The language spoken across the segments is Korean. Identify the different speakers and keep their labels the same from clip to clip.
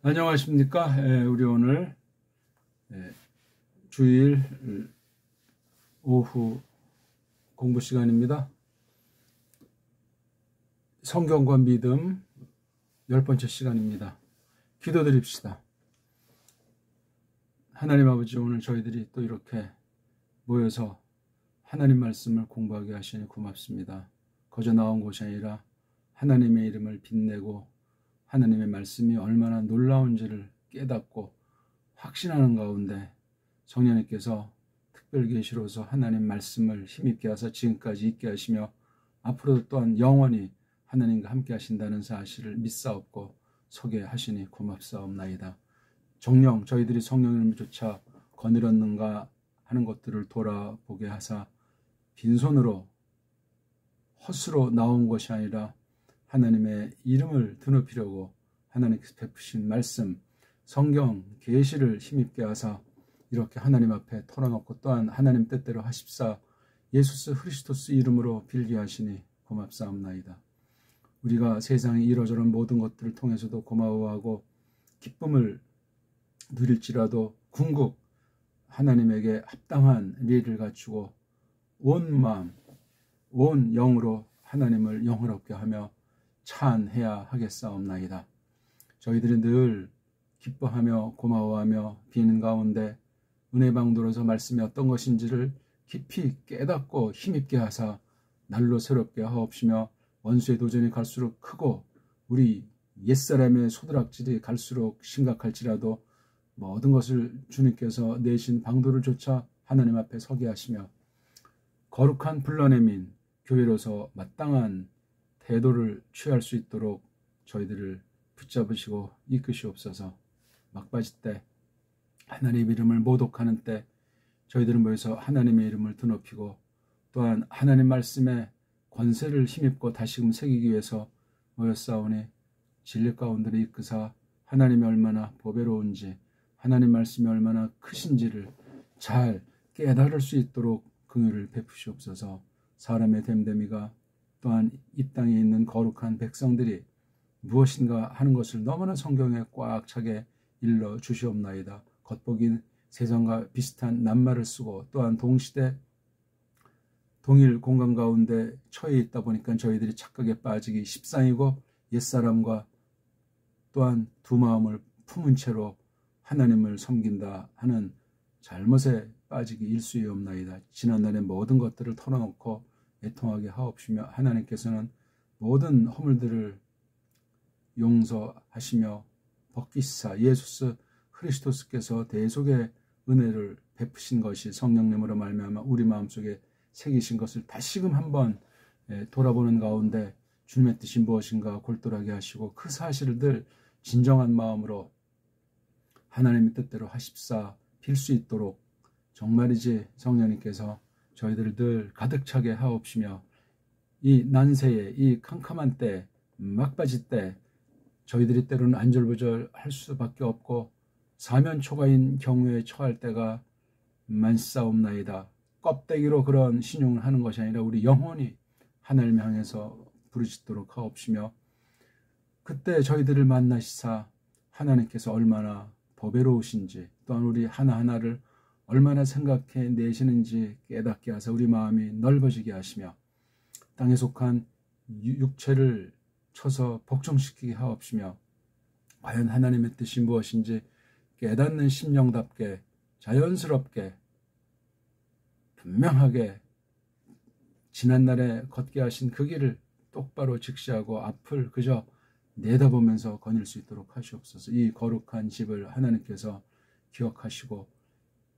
Speaker 1: 안녕하십니까? 우리 오늘 주일 오후 공부 시간입니다. 성경과 믿음 10번째 시간입니다. 기도드립시다. 하나님 아버지, 오늘 저희들이 또 이렇게 모여서 하나님 말씀을 공부하게 하시니 고맙습니다. 거저 나온 곳이 아니라 하나님의 이름을 빛내고 하나님의 말씀이 얼마나 놀라운지를 깨닫고 확신하는 가운데 성령님께서 특별 계시로서 하나님 말씀을 힘있게 하사 지금까지 있게 하시며 앞으로도 또한 영원히 하나님과 함께 하신다는 사실을 믿사옵고 서게 하시니 고맙사옵나이다. 정령 저희들이 성령 이름조차 거느렸는가 하는 것들을 돌아보게 하사 빈손으로 헛수로 나온 것이 아니라 하나님의 이름을 드높이려고 하나님께서 베푸신 말씀, 성경 계시를 힘있게 하사 이렇게 하나님 앞에 털어놓고 또한 하나님 뜻대로 하십사 예수 그리스도 이름으로 빌게 하시니 고맙사옵나이다. 우리가 세상에 이러저런 모든 것들을 통해서도 고마워하고 기쁨을 누릴지라도 궁극 하나님에게 합당한 리를 갖추고 온 마음, 온 영으로 하나님을 영화롭게 하며 찬해야 하겠사옵나이다. 저희들이 늘 기뻐하며 고마워하며 비는 가운데 은혜방도로서 말씀이 어떤 것인지를 깊이 깨닫고 힘있게 하사 날로 새롭게 하옵시며 원수의 도전이 갈수록 크고 우리 옛사람의 소드락질이 갈수록 심각할지라도 모든 것을 주님께서 내신 방도를 조차 하나님 앞에 서게 하시며 거룩한 불러내민 교회로서 마땅한 태도를 취할 수 있도록 저희들을 붙잡으시고 이끄시옵소서. 막바지 때 하나님의 이름을 모독하는 때 저희들은 모여서 하나님의 이름을 드높이고 또한 하나님 말씀에 권세를 힘입고 다시금 새기기 위해서 모였사오니 진리 가운데로 이끄사 하나님이 얼마나 보배로운지 하나님 말씀이 얼마나 크신지를 잘 깨달을 수 있도록 긍휼을 베푸시옵소서. 사람의 됨됨이가 또한 이 땅에 있는 거룩한 백성들이 무엇인가 하는 것을 너무나 성경에 꽉 차게 일러 주시옵나이다. 겉보긴 세상과 비슷한 낱말을 쓰고 또한 동시대 동일 공간 가운데 처해 있다 보니까 저희들이 착각에 빠지기 십상이고 옛사람과 또한 두 마음을 품은 채로 하나님을 섬긴다 하는 잘못에 빠지기 일수이옵나이다. 지난날의 모든 것들을 털어놓고 애통하게 하옵시며 하나님께서는 모든 허물들을 용서하시며 벗기시사 예수 그리스도께서 대속의 은혜를 베푸신 것이 성령님으로 말미암아 우리 마음속에 새기신 것을 다시금 한번 돌아보는 가운데 주님의 뜻이 무엇인가 골똘하게 하시고 그 사실을 늘 진정한 마음으로 하나님의 뜻대로 하십사 빌 수 있도록 정말이지 성령님께서 저희들을 늘 가득 차게 하옵시며 이 난세에 이 캄캄한 때 막바지 때 저희들이 때로는 안절부절할 수밖에 없고 사면초가인 경우에 처할 때가 많사옵나이다. 껍데기로 그런 신용을 하는 것이 아니라 우리 영혼이 하나님 향해서 부르짖도록 하옵시며 그때 저희들을 만나시사 하나님께서 얼마나 보배로우신지 또한 우리 하나하나를 얼마나 생각해 내시는지 깨닫게 하사 우리 마음이 넓어지게 하시며 땅에 속한 육체를 쳐서 복종시키게 하옵시며 과연 하나님의 뜻이 무엇인지 깨닫는 심령답게 자연스럽게 분명하게 지난날에 걷게 하신 그 길을 똑바로 직시하고 앞을 그저 내다보면서 거닐 수 있도록 하시옵소서. 이 거룩한 집을 하나님께서 기억하시고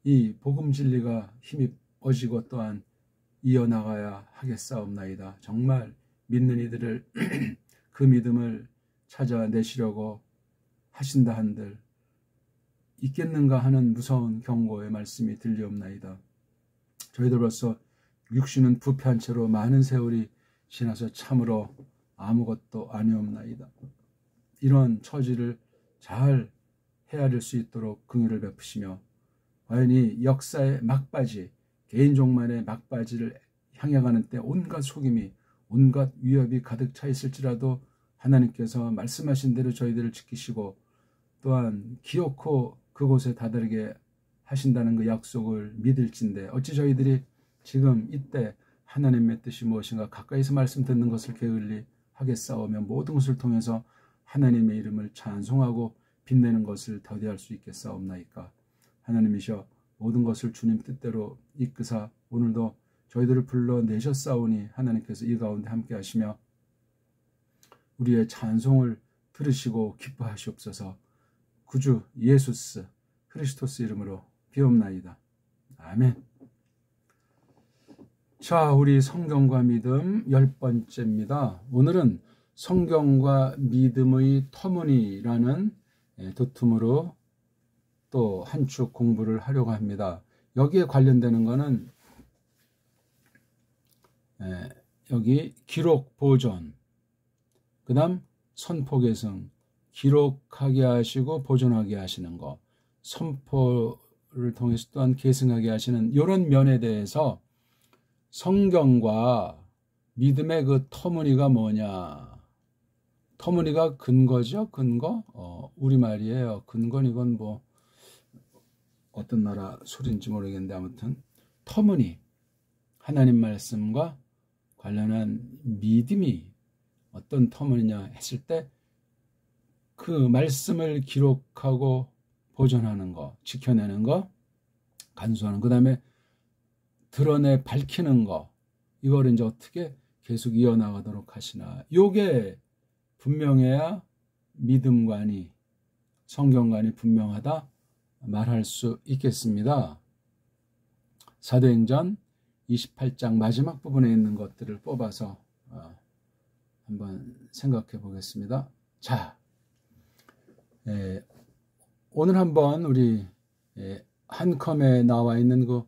Speaker 1: 이 복음 진리가 힘입어지고 또한 이어나가야 하겠사옵나이다. 정말 믿는 이들을 그 믿음을 찾아내시려고 하신다 한들 있겠는가 하는 무서운 경고의 말씀이 들리옵나이다. 저희들로서 육신은 부패한 채로 많은 세월이 지나서 참으로 아무것도 아니옵나이다. 이런 처지를 잘 헤아릴 수 있도록 긍휼을 베푸시며 과연 이 역사의 막바지, 개인종만의 막바지를 향해 가는 때 온갖 속임이, 온갖 위협이 가득 차 있을지라도 하나님께서 말씀하신 대로 저희들을 지키시고 또한 기어코 그곳에 다다르게 하신다는 그 약속을 믿을진데 어찌 저희들이 지금 이때 하나님의 뜻이 무엇인가 가까이서 말씀 듣는 것을 게을리 하겠사오며 모든 것을 통해서 하나님의 이름을 찬송하고 빛내는 것을 더디할 수 있겠사옵나이까. 하나님이셔 모든 것을 주님 뜻대로 이끄사 오늘도 저희들을 불러내셨사오니 하나님께서 이 가운데 함께 하시며 우리의 찬송을 들으시고 기뻐하시옵소서. 구주 예수스 크리스토스 이름으로 비옵나이다. 아멘. 자, 우리 성경과 믿음 10번째입니다. 오늘은 성경과 믿음의 터무니라는 도툼으로 또 한 축 공부를 하려고 합니다. 여기에 관련되는 것은 여기 기록 보존, 그 다음 선포 계승, 기록하게 하시고 보존하게 하시는 것, 선포를 통해서 또한 계승하게 하시는 이런 면에 대해서 성경과 믿음의 그 터무니가 뭐냐. 터무니가 근거죠. 근거. 우리말이에요. 근거는 이건 뭐 어떤 나라 소리인지 모르겠는데 아무튼 터무니. 하나님 말씀과 관련한 믿음이 어떤 터무니냐 했을 때 그 말씀을 기록하고 보존하는 거, 지켜내는 거, 간수하는 그 다음에 드러내 밝히는 거, 이걸 이제 어떻게 계속 이어나가도록 하시나. 요게 분명해야 믿음관이, 성경관이 분명하다 말할 수 있겠습니다. 사도행전 28장 마지막 부분에 있는 것들을 뽑아서 한번 생각해 보겠습니다. 자, 오늘 한번 우리 한컴에 나와 있는 그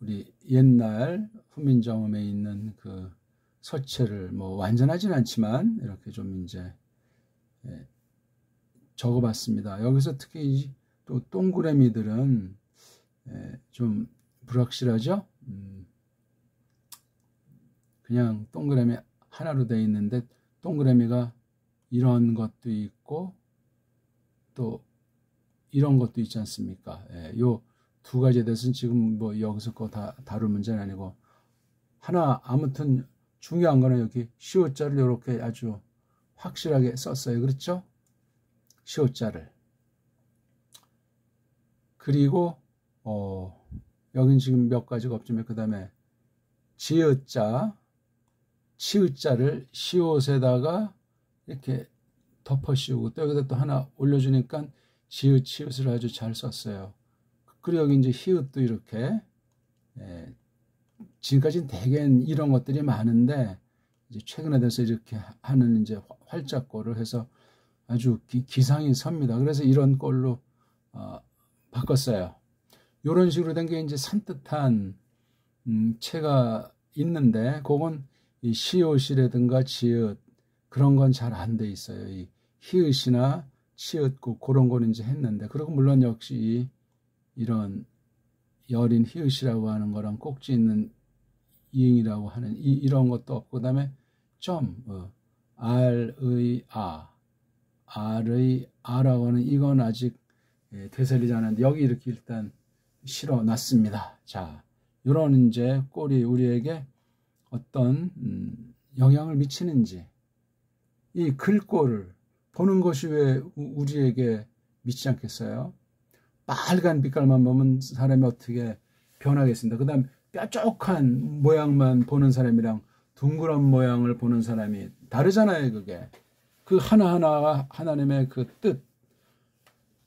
Speaker 1: 우리 옛날 후민정음에 있는 그 서체를 뭐 완전하진 않지만 이렇게 좀 이제 적어봤습니다. 여기서 특히 또 동그라미들은 좀 불확실하죠? 그냥 동그라미 하나로 되어 있는데 동그라미가 이런 것도 있고 또 이런 것도 있지 않습니까? 요 두 가지에 대해서는 지금 뭐 여기서 거 다 다룰 문제는 아니고 하나 아무튼 중요한 거는 여기 시옷자를 이렇게 아주 확실하게 썼어요. 그렇죠? 시옷자를. 그리고 여긴 지금 몇 가지가 없지만 그 다음에 지읒자, 치읒자를 시옷에다가 이렇게 덮어 씌우고 또 여기다 또 하나 올려주니까 지읒, 치읒을 아주 잘 썼어요. 그리고 여기 이제 히읗도 이렇게 지금까지는 대개는 이런 것들이 많은데 이제 최근에 돼서 이렇게 하는 이제 활자꼴을 해서 아주 기상이 섭니다. 그래서 이런 꼴로 바꿨어요. 이런 식으로 된 게 이제 산뜻한 체가 있는데 그건 이 시옷이라든가 지읒 그런 건 잘 안 돼 있어요. 이 히읗이나 치읒 그런 거는 이제 했는데 그리고 물론 역시 이런 여린 히읗이라고 하는 거랑 꼭지 있는 이응이라고 하는 이런 것도 없고 그다음에 점 R의 아 R의 아라고 하는 이건 아직 되살리지 않았는데 여기 이렇게 일단 실어 놨습니다. 자, 이런 이제 꼴이 우리에게 어떤 영향을 미치는지 이 글꼴을 보는 것이 왜 우리에게 미치지 않겠어요? 빨간 빛깔만 보면 사람이 어떻게 변하겠습니다. 그 다음 뾰족한 모양만 보는 사람이랑 둥그런 모양을 보는 사람이 다르잖아요. 그게 그 하나하나가 하나님의 그 뜻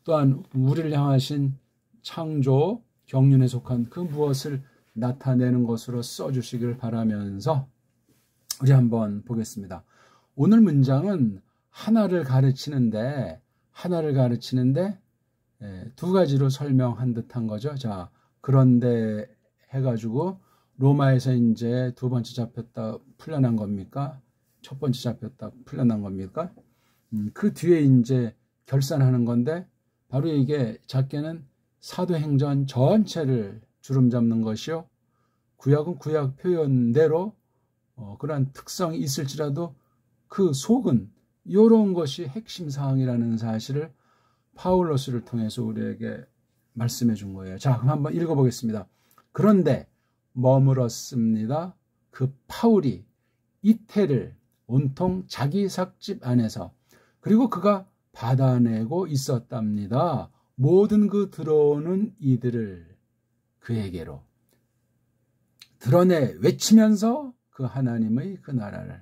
Speaker 1: 또한 우리를 향하신 창조 경륜에 속한 그 무엇을 나타내는 것으로 써주시길 바라면서 우리 한번 보겠습니다. 오늘 문장은 하나를 가르치는데 두 가지로 설명한 듯한 거죠. 자, 그런데 해가지고 로마에서 이제 두 번째 잡혔다 풀려난 겁니까? 첫 번째 잡혔다 풀려난 겁니까? 그 뒤에 이제 결산하는 건데 바로 이게 작게는 사도행전 전체를 주름 잡는 것이요. 구약은 구약 표현대로 그러한 특성이 있을지라도 그 속은 이런 것이 핵심 사항이라는 사실을 파울로스를 통해서 우리에게 말씀해 준 거예요. 자, 그럼 한번 읽어보겠습니다. 그런데 머물었습니다. 그 파울이 이태를 온통 자기 삭집 안에서, 그리고 그가 받아내고 있었답니다. 모든 그 들어오는 이들을 그에게로 드러내 외치면서 그 하나님의 그 나라를,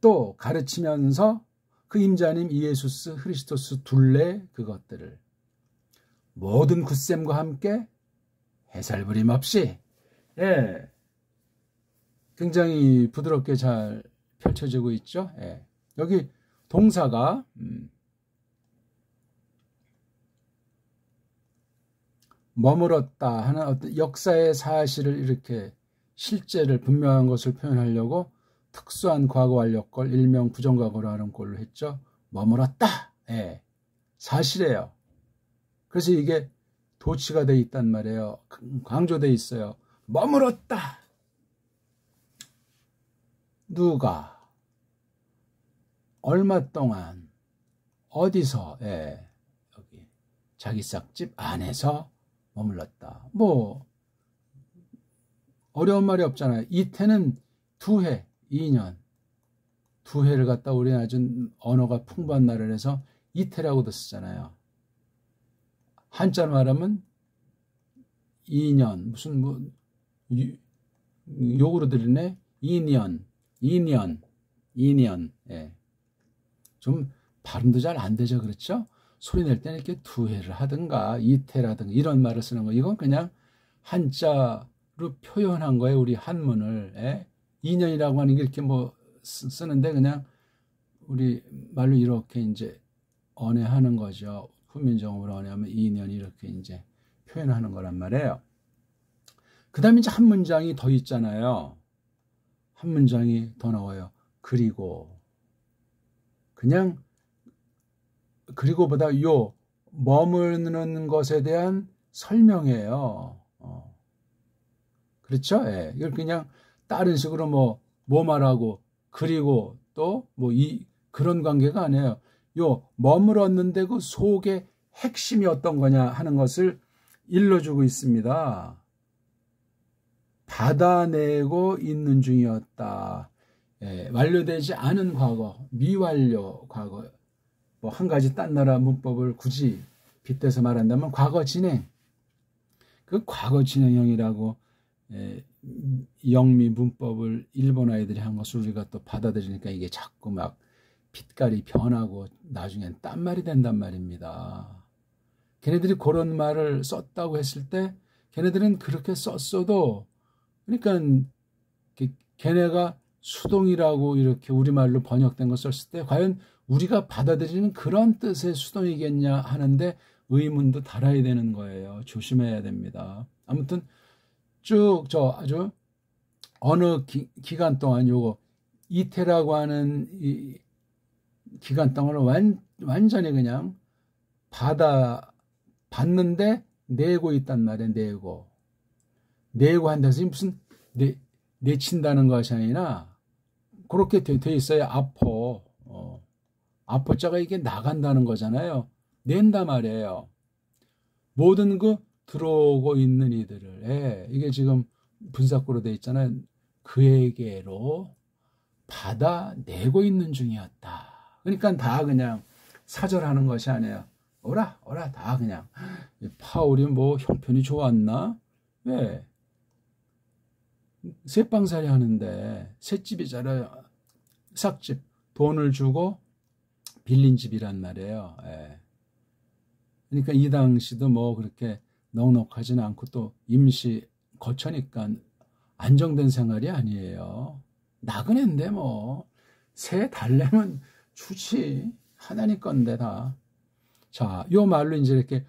Speaker 1: 또 가르치면서 그 임자님 이예수스 크리스토스 둘레 그것들을 모든 굳셈과 함께 해살부림 없이, 예, 굉장히 부드럽게 잘 펼쳐지고 있죠. 예. 여기 동사가 머물었다 하는 어떤 역사의 사실을 이렇게 실제를 분명한 것을 표현하려고 특수한 과거 완료걸 일명 부정과거로 하는 꼴로 했죠. 머물었다. 예. 사실이에요. 그래서 이게 도치가 돼 있단 말이에요. 강조돼 있어요. 머물었다. 누가 얼마 동안 어디서, 예, 여기 자기 싹집 안에서 머물렀다. 뭐 어려운 말이 없잖아요. 이태는 2해, 2년, 2해를 갖다 우리 아주 언어가 풍부한 나라를 해서 이태라고도 쓰잖아요. 한자로 말하면 2년, 무슨 뭐 욕으로 들리네. 2년. 예. 좀 발음도 잘 안 되죠. 그렇죠? 소리 낼 때는 이렇게 2해를 하든가 이태라든가 이런 말을 쓰는 거. 이건 그냥 한자로 표현한 거예요. 우리 한문을. 예? 2년이라고 하는 게 이렇게 뭐 쓰는데 그냥 우리 말로 이렇게 이제 언해하는 거죠. 후민정음으로 언해하면 2년이 이렇게 이제 표현하는 거란 말이에요. 그 다음에 이제 한 문장이 더 있잖아요. 한 문장이 더 나와요. 그리고. 그냥 그리고보다 요 머무르는 것에 대한 설명이에요. 그렇죠? 예. 이걸 그냥 다른 식으로 뭐 말하고 그리고 또 뭐 그런 관계가 아니에요. 요 머물었는데 그 속에 핵심이 어떤 거냐 하는 것을 일러주고 있습니다. 받아내고 있는 중이었다. 예, 완료되지 않은 과거, 미완료 과거. 뭐 한 가지 딴 나라 문법을 굳이 빗대서 말한다면 과거 진행. 그 과거 진행형이라고, 예, 영미 문법을 일본 아이들이 한 것을 우리가 또 받아들이니까 이게 자꾸 막 빛깔이 변하고 나중엔 딴 말이 된단 말입니다. 걔네들이 그런 말을 썼다고 했을 때 걔네들은 그렇게 썼어도, 그러니까 걔네가 수동이라고 이렇게 우리말로 번역된 거 썼을 때 과연 우리가 받아들이는 그런 뜻의 수동이겠냐 하는데 의문도 달아야 되는 거예요. 조심해야 됩니다. 아무튼 쭉 아주 어느 기간 동안 요거 이태라고 하는 이 기간 동안을 완전히 그냥 받는데 내고 있단 말이에요. 내고 한다서 무슨 내친다는 것이 아니라 그렇게 돼 있어요. 아포자가 이게 나간다는 거잖아요. 낸다 말이에요. 모든 그 들어오고 있는 이들을, 예, 이게 지금 분사구로 돼 있잖아요. 그에게로 받아내고 있는 중이었다. 그러니까 다 그냥 사절하는 것이 아니에요. 오라 다 그냥. 파울이 뭐 형편이 좋았나? 왜? 쇠빵살이 하는데 셋집이잖아요. 삭집. 돈을 주고 빌린 집이란 말이에요. 예. 그러니까 이 당시도 뭐 그렇게 넉넉하지는 않고 또 임시 거처니까 안정된 생활이 아니에요. 나그네인데 뭐 새 달래면 주지. 하나님 건데 다. 자, 요 말로 이제 이렇게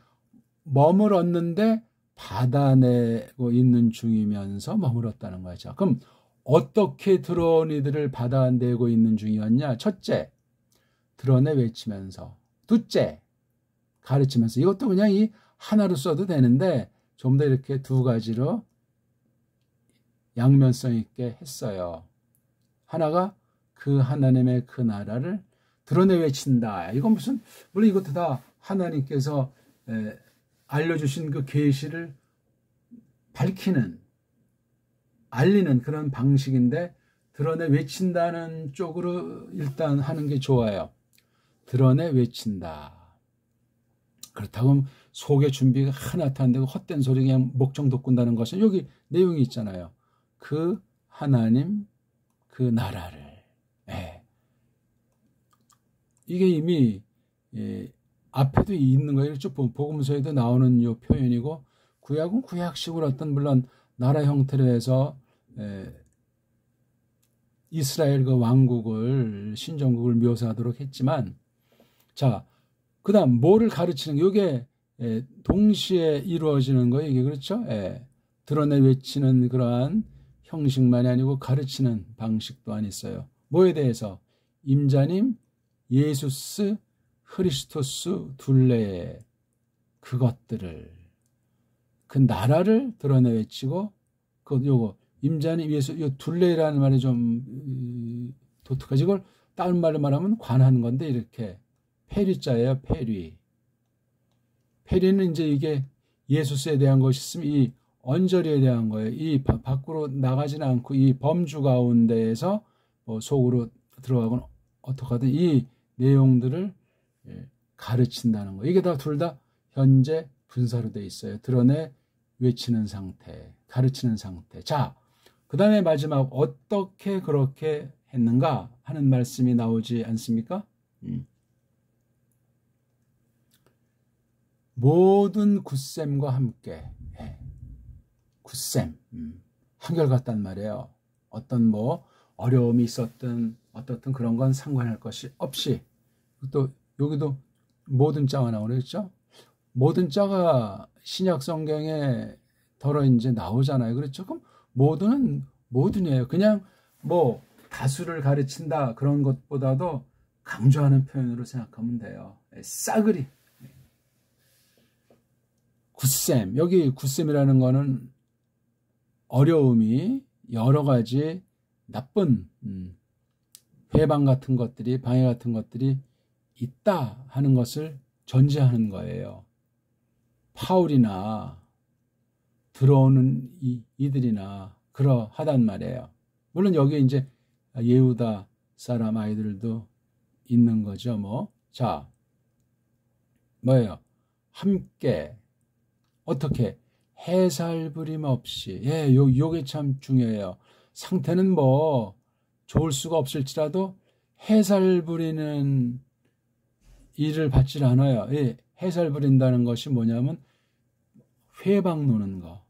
Speaker 1: 머물었는데 받아내고 있는 중이면서 머물었다는 거죠. 그럼 어떻게 들어온 이들을 받아내고 있는 중이었냐? 첫째, 드러내 외치면서. 둘째, 가르치면서. 이것도 그냥 이 하나로 써도 되는데 좀 더 이렇게 두 가지로 양면성 있게 했어요. 하나가 그 하나님의 그 나라를 드러내 외친다. 이건 무슨, 물론 이것도 다 하나님께서 알려주신 그 계시를 밝히는, 알리는 그런 방식인데, 드러내 외친다는 쪽으로 일단 하는 게 좋아요. 드러내 외친다. 그렇다고 속에 준비가 하나도 안 되고 헛된 소리 그냥 목청 돋군다는 것은 여기 내용이 있잖아요. 그 하나님, 그 나라를. 이게 이미 앞에도 있는 거예요. 쭉 복음서에도 나오는 요 표현이고, 구약은 구약식으로 어떤 물론 나라 형태로 해서 이스라엘 그 왕국을, 신정국을 묘사하도록 했지만, 자, 그 다음 뭐를 가르치는, 이게 동시에 이루어지는 거예요. 이게 그렇죠? 드러내 외치는 그러한 형식만이 아니고 가르치는 방식 또한 있어요. 뭐에 대해서? 임자님, 예수스, 크리스토스 둘레의 그것들을, 그 나라를 드러내 외치고, 요거 임자님 예수, 요 둘레라는 말이 좀 독특하지. 이걸 다른 말로 말하면 관하는 건데, 이렇게 페리자예요. 페리는 이제 이게 예수스에 대한 것이 있으면 이 언저리에 대한 거예요. 이 밖으로 나가지는 않고 이 범주 가운데에서 뭐 속으로 들어가거나 어떻게 하든 이 내용들을 가르친다는 거. 이게 다 둘 다 현재 분사로 되어 있어요. 드러내 외치는 상태, 가르치는 상태. 자, 그 다음에 마지막 어떻게 그렇게 했는가 하는 말씀이 나오지 않습니까? 모든 굳셈과 함께. 굳셈. 한결같단 말이에요. 어떤 뭐 어려움이 있었든 어떻든 그런 건 상관할 것이 없이. 또 여기도 모든 자가 나오겠죠? 모든 자가 신약 성경에 더러 이제 나오잖아요. 그렇죠? 그럼 모든은 모든이에요. 그냥 뭐 다수를 가르친다 그런 것보다도 강조하는 표현으로 생각하면 돼요. 싸그리. 굳셈. 여기 굳셈이라는 거는 어려움이 여러 가지 나쁜 회방 같은 것들이, 방해 같은 것들이 있다 하는 것을 전제하는 거예요. 파울이나 들어오는 이들이나 그러하단 말이에요. 물론 여기에 이제 예후다 사람 아이들도 있는 거죠. 뭐. 자, 뭐예요? 함께 어떻게 해살 부림 없이. 요게 참 중요해요. 상태는 뭐 좋을 수가 없을지라도 해살 부리는 일을 받질 않아요. 해살 부린다는 것이 뭐냐면 회방 노는 거,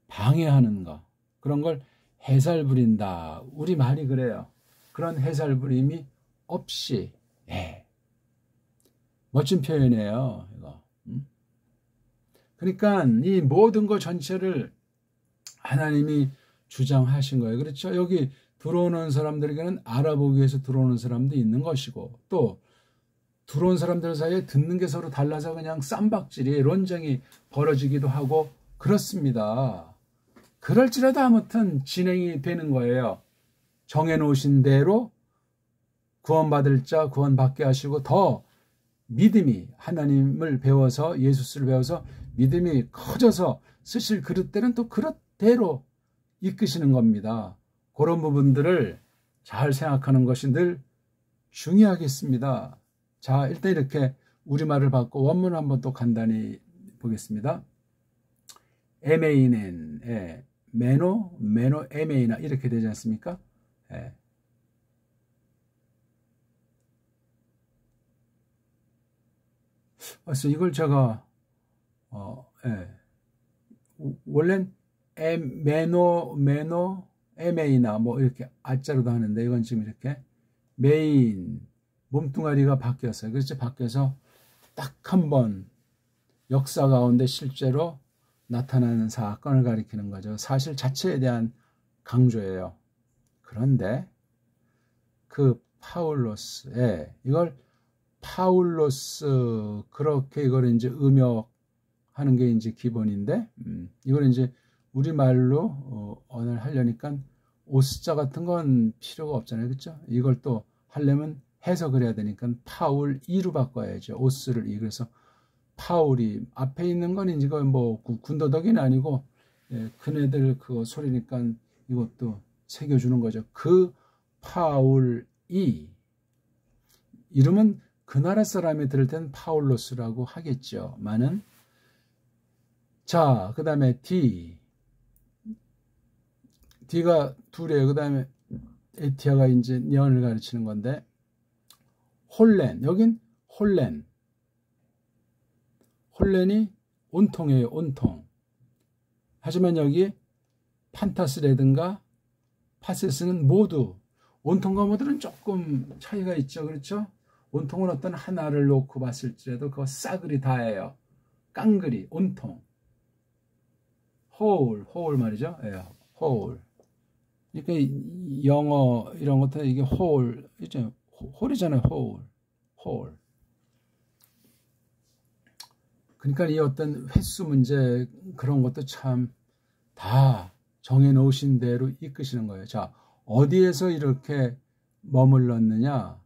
Speaker 1: 방해하는 거, 그런 걸 해살 부린다. 우리 말이 그래요. 그런 해살 부림이 없이. 멋진 표현이에요. 이거. 그러니까 이 모든 것 전체를 하나님이 주장하신 거예요. 그렇죠? 여기 들어오는 사람들에게는 알아보기 위해서 들어오는 사람도 있는 것이고, 또 들어온 사람들 사이에 듣는 게 서로 달라서 그냥 쌈박질이, 논쟁이 벌어지기도 하고 그렇습니다. 그럴지라도 아무튼 진행이 되는 거예요. 정해놓으신 대로 구원받을 자 구원받게 하시고, 더 믿음이, 하나님을 배워서, 예수스를 배워서 믿음이 커져서 쓰실 그릇들은 또 그릇대로 이끄시는 겁니다. 그런 부분들을 잘 생각하는 것이 늘 중요하겠습니다. 자, 일단 이렇게 우리말을 받고 원문을 한번 또 간단히 보겠습니다. 에메이넨, 메노, 에메이나 이렇게 되지 않습니까? 그래서 이걸 제가 원래는 메노, 에메이나 뭐 이렇게 아자로도 하는데, 이건 지금 이렇게 메인 몸뚱아리가 바뀌었어요. 그래서 바뀌어서 딱 한 번 역사 가운데 실제로 나타나는 사건을 가리키는 거죠. 사실 자체에 대한 강조예요. 그런데 그 파울로스, 이걸 파울로스, 그렇게 이걸 이제 음역하는 게 이제 기본인데, 이걸 이제 우리말로 언어를 하려니까 오스자 같은 건 필요가 없잖아요. 그렇죠? 이걸 또 하려면 해석을 해야 되니까 파울 이로 바꿔야죠. 오스를 이. 그래서 파울이 앞에 있는 건 이제 뭐 군더더기는 아니고 그네들 그 소리니까 이것도 새겨주는 거죠. 그 파울이 이름은 그 나라 사람이 들을 땐 파울로스라고 하겠죠. 많은. 자, 그 다음에 D가 둘이에요. 그 다음에 에티아가 이제 년을 가르치는 건데, 홀렌, 여긴 홀렌이 온통이에요. 온통. 하지만 여기 판타스라든가 파세스는 모두, 온통과 모두는 조금 차이가 있죠. 그렇죠? 온통은 어떤 하나를 놓고 봤을지라도 그거 싸그리 다예요. 깡그리, 온통. 홀 말이죠. 예, 홀. 그러니까 영어 이런 것도 이게 이제 홀이잖아요. 홀. 그러니까 이 어떤 횟수 문제 그런 것도 참 다 정해놓으신 대로 이끄시는 거예요. 자, 어디에서 이렇게 머물렀느냐?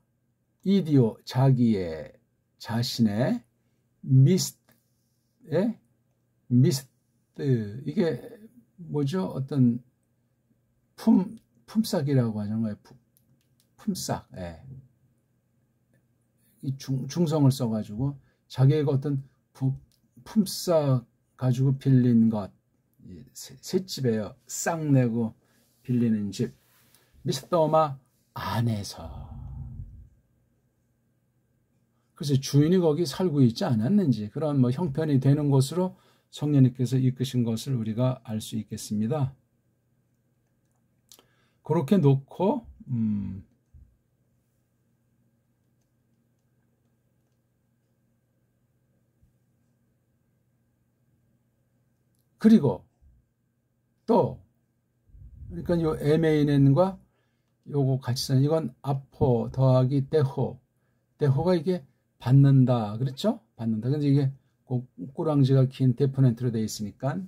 Speaker 1: 이디오, 자신의 미스트, 이게 뭐죠? 어떤 품삯이라고 하는 거예요. 품삯. 이 중성을 써가지고 자기의 어떤 품삯 가지고 빌린 것, 셋집이에요. 싹 내고 빌리는 집. 미스더마 안에서. 그래서 주인이 거기 살고 있지 않았는지 그런 뭐 형편이 되는 것으로 성령님께서 이끄신 것을 우리가 알 수 있겠습니다. 그렇게 놓고 그리고 또 그러니까 요 에메이넨과 요거 같이 쓰는 이건 아포 더하기 데호가 이게 받는다. 그렇죠? 받는다. 근데 이게 꼬랑지가 긴 데포넨트로 되어 있으니까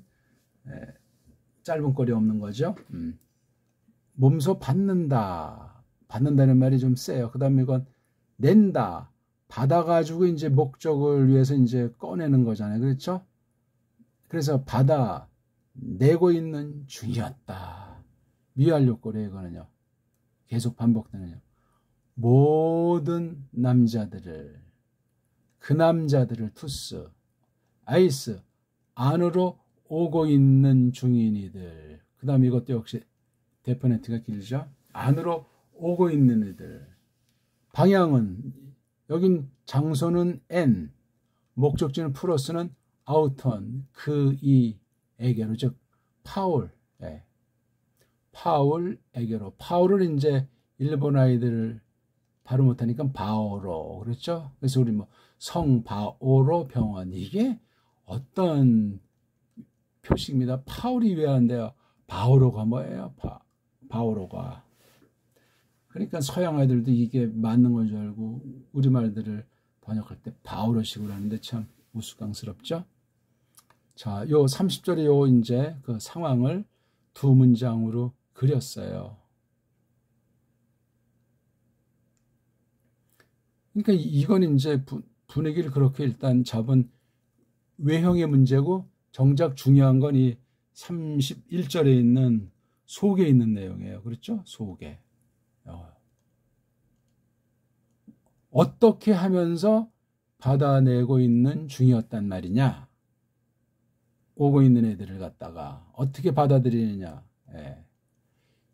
Speaker 1: 짧은 거리 없는 거죠. 몸소 받는다는 말이 좀 세요. 그 다음에 이건 낸다. 받아가지고 이제 목적을 위해서 이제 꺼내는 거잖아요. 그렇죠? 그래서 내고 있는 중이었다. 미완료꼴이에요, 이거는요. 계속 반복되는요. 모든 남자들을, 그 남자들을 투스, 아이스, 안으로 오고 있는 중인이들. 그 다음 이것도 역시 데포네트가 길죠. 안으로 오고 있는 이들. 방향은, 여긴 장소는 N, 목적지는 프로스는 아우턴, 에게로, 즉 파울에게로. 파울을 이제 일본 아이들 발음 못하니까 바오로 그렇죠. 그래서 우리 뭐 성바오로 병원, 이게 어떤 표식입니다. 파울이 왜 안 돼요? 바오로가 뭐예요? 바오로가. 그러니까 서양 아이들도 이게 맞는 건 줄 알고 우리말들을 번역할 때 바오로식으로 하는데 참 우스꽝스럽죠. 자, 요 30절에 요 이제 그 상황을 두 문장으로 그렸어요. 그러니까 이건 이제 분위기를 그렇게 일단 잡은 외형의 문제고, 정작 중요한 건 이 31절에 있는 속에 있는 내용이에요. 그렇죠? 속에. 어떻게 하면서 받아내고 있는 중이었단 말이냐? 오고 있는 애들을 갖다가 어떻게 받아들이느냐?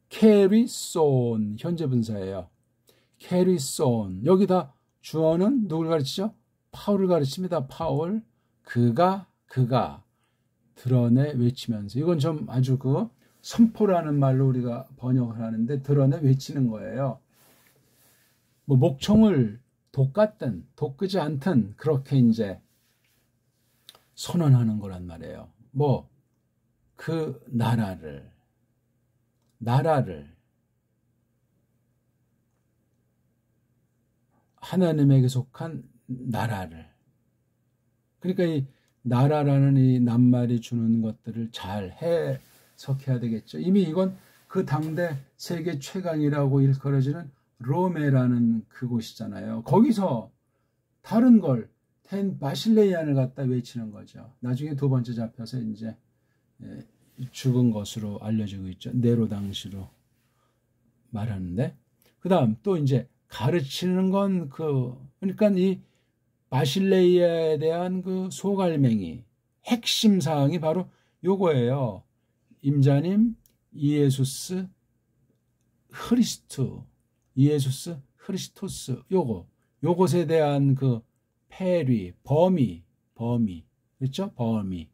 Speaker 1: carry on, 현재 분사예요. carry on. 여기다 주어는 누굴 가르치죠? 파울을 가르칩니다. 파울. 그가 드러내 외치면서. 이건 좀 아주 선포라는 말로 우리가 번역을 하는데 드러내 외치는 거예요. 뭐 목청을 돋갔든 돋그지 않든 그렇게 이제 선언하는 거란 말이에요. 뭐 그 나라를 하나님에게 속한 나라를. 그러니까 이 나라라는 이 낱말이 주는 것들을 잘 해석해야 되겠죠. 이미 이건 그 당대 세계 최강이라고 일컬어지는 로메라는 그곳이잖아요. 거기서 다른 걸 텐 바실레이안을 갖다 외치는 거죠. 나중에 두 번째 잡혀서 이제 죽은 것으로 알려지고 있죠. 네로 당시로 말하는데, 그 다음 또 이제 가르치는 건 그러니까 이 바실레이아에 대한 그 소갈맹이 핵심 사항이 바로 요거예요. 임자님, 이에수스 크리스토스 요것에 대한 그 폐리, 범위 그렇죠? 범위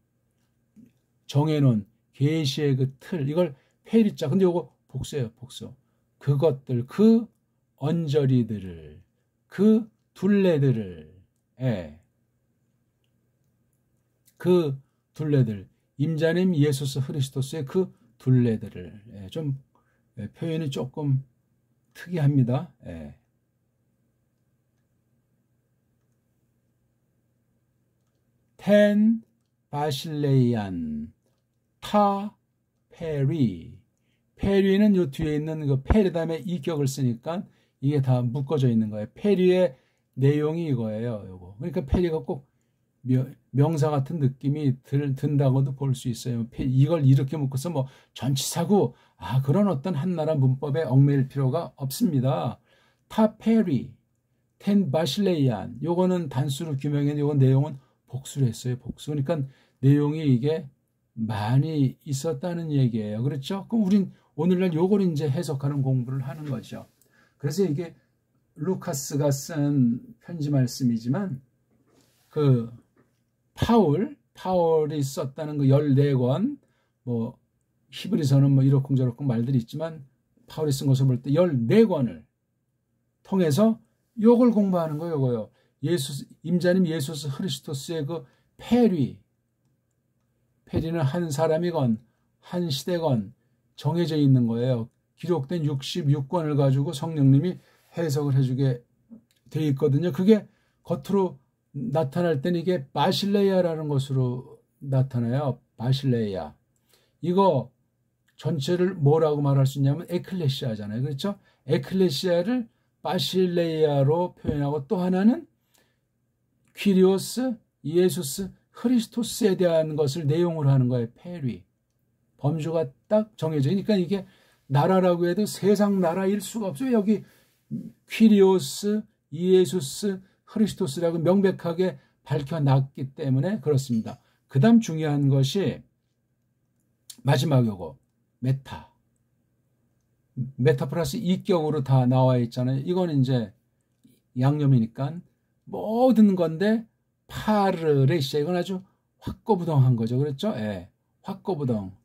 Speaker 1: 정해놓은 계시의 그 틀, 이걸 폐리자. 근데 요거 복수예요, 복수. 그것들, 그 언저리들을, 그 둘레들을, 그 둘레들, 임자님 예수스 크리스토스의 그 둘레들을, 좀 표현이 조금 특이합니다. 텐 바실레이안 타 페리는 요 뒤에 있는 그 페리 다음에 이 격을 쓰니까 이게 다 묶어져 있는 거예요. 페리의 내용이 이거예요. 요거. 그러니까 페리가 꼭 명사 같은 느낌이 든다고도 볼 수 있어요. 이걸 이렇게 묶어서 뭐 전치사고 그런 어떤 한나라 문법에 얽매일 필요가 없습니다. 타 페리, 텐 바실레이안, 요거는 단수로 규명했는데 요건 내용은 복수를 했어요. 복수. 그러니까 내용이 이게 많이 있었다는 얘기예요. 그렇죠? 그럼 우린 오늘날 요걸 이제 해석하는 공부를 하는 거죠. 그래서 이게 루카스가 쓴 편지 말씀이지만 그 파울이 썼다는 그 14권, 뭐 히브리서는 뭐 이러쿵저러쿵 말들이 있지만 파울이 쓴 것을 볼 때 14권을 통해서 요걸 공부하는 거예요. 요거요. 임자님 예수스 크리스토스의 그 페리는 한 사람이건 한 시대건 정해져 있는 거예요. 기록된 66권을 가지고 성령님이 해석을 해주게 돼 있거든요. 그게 겉으로 나타날 때는 이게 바실레이아라는 것으로 나타나요. 바실레이아. 이거 전체를 뭐라고 말할 수 있냐면 에클레시아잖아요. 그렇죠? 에클레시아를 바실레이아로 표현하고, 또 하나는 퀴리오스, 예수스, 크리스토스에 대한 것을 내용으로 하는 거예요. 페리. 범주가 딱 정해져. 그러니까 이게 나라라고 해도 세상 나라일 수가 없어요. 여기 퀴리오스, 예수스, 크리스토스라고 명백하게 밝혀놨기 때문에 그렇습니다. 그 다음 중요한 것이 마지막 요거 메타 플러스 이격으로 다 나와 있잖아요. 이건 이제 양념이니까 모든 건데 파르레시아, 이건 아주 확고부동한 거죠. 그렇죠? 확고부동,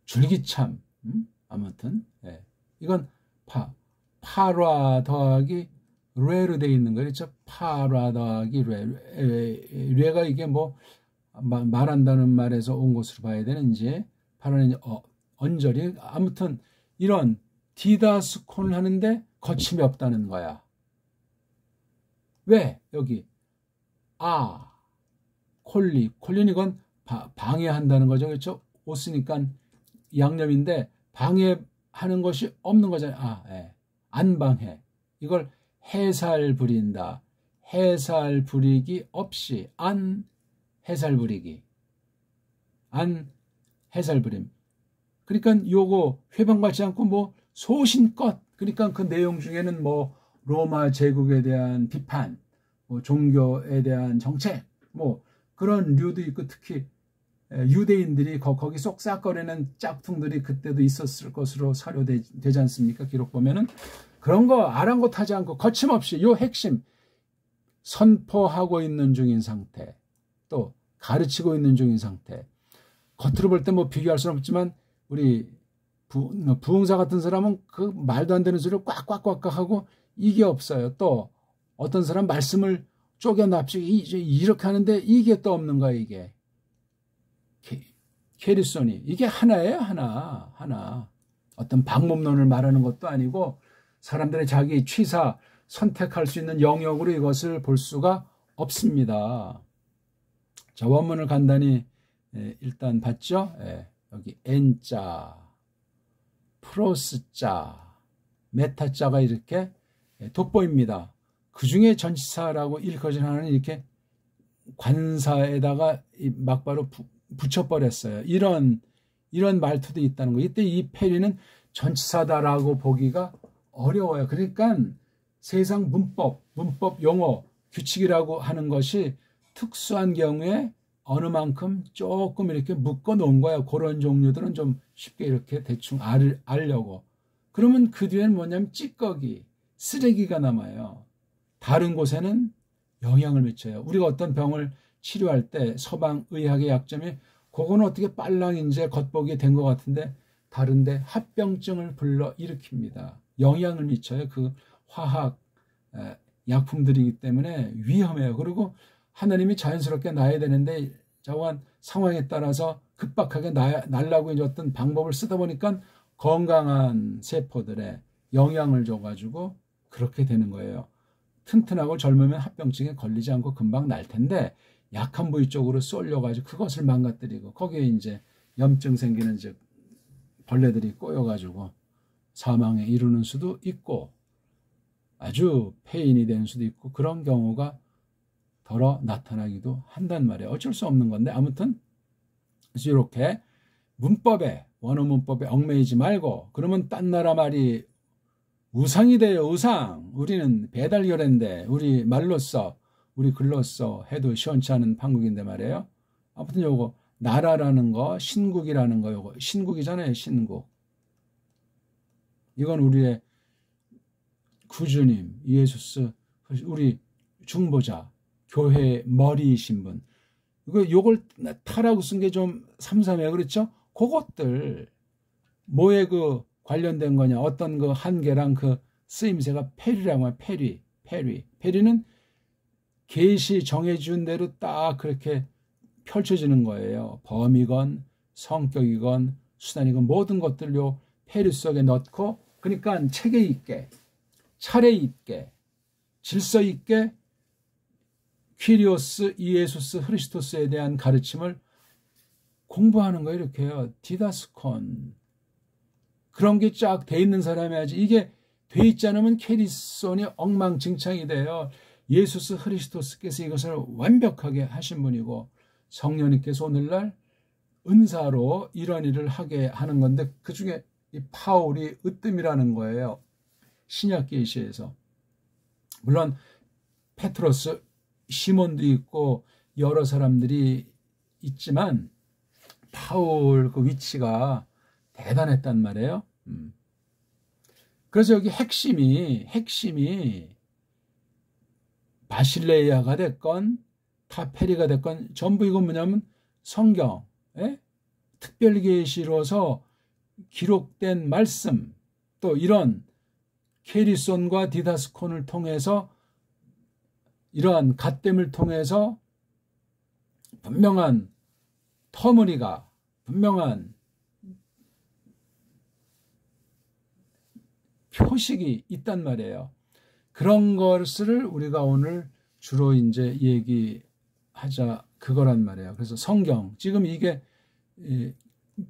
Speaker 1: 줄기참, 아무튼 이건 파라 더하기 레로 되어 있는 거예요. 그렇죠? 파라 더하기 레가 이게 뭐 말한다는 말에서 온 것으로 봐야 되는지, 파라는 언저리, 아무튼 이런 디다스콘을 하는데 거침이 없다는 거야. 왜? 여기 콜린, 이건 방해한다는 거죠. 그렇죠? 옷 쓰니까 양념인데 방해하는 것이 없는 거잖아요. 안 방해. 이걸 해살 부린다. 해살 부리기 없이 해살 부리기. 해살 부림. 그러니까 요거 회방받지 않고 뭐 소신껏, 그러니까 그 내용 중에는 뭐 로마 제국에 대한 비판, 뭐 종교에 대한 정책, 뭐 그런 류도 있고, 특히 유대인들이 거기 쏙싹거리는 짝퉁들이 그때도 있었을 것으로 사료되지 않습니까? 기록 보면은 그런 거 아랑곳하지 않고 거침없이 요 핵심 선포하고 있는 중인 상태, 또 가르치고 있는 중인 상태. 겉으로 볼 때 뭐 비교할 수는 없지만 우리 부흥사 같은 사람은 그 말도 안 되는 소리를 꽉꽉꽉 하고 이게 없어요. 또 어떤 사람 말씀을 쪼개납시고 이렇게 하는데 이게 또 없는 거야. 이게 캐리소니, 이게 하나예요. 하나. 어떤 방법론을 말하는 것도 아니고 사람들의 자기 취사 선택할 수 있는 영역으로 이것을 볼 수가 없습니다. 자, 원문을 간단히 일단 봤죠. 여기 N자, 프로스자, 메타자가 이렇게 돋보입니다. 그 중에 전치사라고 일컬어진 하나는 이렇게 관사에다가 막바로 붙여버렸어요. 이런 말투도 있다는 거예요. 이때 이 페리는 전치사다라고 보기가 어려워요. 그러니까 세상 문법 용어, 규칙이라고 하는 것이 특수한 경우에 어느 만큼 조금 이렇게 묶어 놓은 거예요. 그런 종류들은 좀 쉽게 이렇게 대충 알려고. 그러면 그 뒤에는 뭐냐면 찌꺼기, 쓰레기가 남아요. 다른 곳에는 영향을 미쳐요. 우리가 어떤 병을 치료할 때 서방 의학의 약점이 그거는 어떻게 빨랑 이제 겉보기 된 것 같은데 다른데 합병증을 불러일으킵니다. 영향을 미쳐요. 그 화학 약품들이기 때문에 위험해요. 그리고 하나님이 자연스럽게 나야 되는데 자원 상황에 따라서 급박하게 날라고 이제 어떤 방법을 쓰다 보니까 건강한 세포들에 영향을 줘가지고 그렇게 되는 거예요. 튼튼하고 젊으면 합병증에 걸리지 않고 금방 날 텐데 약한 부위 쪽으로 쏠려가지고 그것을 망가뜨리고 거기에 이제 염증 생기는 즉 벌레들이 꼬여가지고 사망에 이르는 수도 있고 아주 폐인이 되는 수도 있고 그런 경우가 더러 나타나기도 한단 말이에요. 어쩔 수 없는 건데 아무튼 이렇게 문법에 원어 문법에 얽매이지 말고 그러면 딴 나라 말이 우상이 돼요. 우상. 우리는 배달결인데 우리 말로써 우리 글로써 해도 시원치 않은 판국인데 말이에요. 아무튼 요거 나라라는 거 신국이라는 거 요거 신국이잖아요. 신국. 이건 우리의 구주님 예수스 우리 중보자 교회 머리이신 분. 요걸 타라고 쓴 게 좀 삼삼해요. 그렇죠? 그것들 뭐에 그 관련된 거냐 어떤 그 한계랑 그 쓰임새가 페리라고 해요. 페리는 계시 정해준 대로 딱 그렇게 펼쳐지는 거예요. 범이건 성격이건 수단이건 모든 것들을 요 페리 속에 넣고 그러니까 체계 있게 차례 있게 질서 있게 퀴리오스 이에수스 흐리스토스에 대한 가르침을 공부하는 거예요. 이렇게요. 디다스콘 그런 게 쫙 돼 있는 사람이 하지 이게 돼 있지 않으면 캐리손이 엉망진창이 돼요. 예수스 흐리스토스께서 이것을 완벽하게 하신 분이고 성령님께서 오늘날 은사로 이런 일을 하게 하는 건데 그중에 이 파울이 으뜸이라는 거예요. 신약 계시에서 물론 페트로스 시몬도 있고 여러 사람들이 있지만 파울 그 위치가 대단했단 말이에요. 그래서 여기 핵심이 바실레이아가 됐건 타페리가 됐건 전부 이건 뭐냐면 성경에 특별계시로서 기록된 말씀 또 이런 케리손과 디다스콘을 통해서 이러한 갓됨을 통해서 분명한 터무니가 분명한 표식이 있단 말이에요. 그런 것을 우리가 오늘 주로 이제 얘기하자 그거란 말이에요. 그래서 성경 지금 이게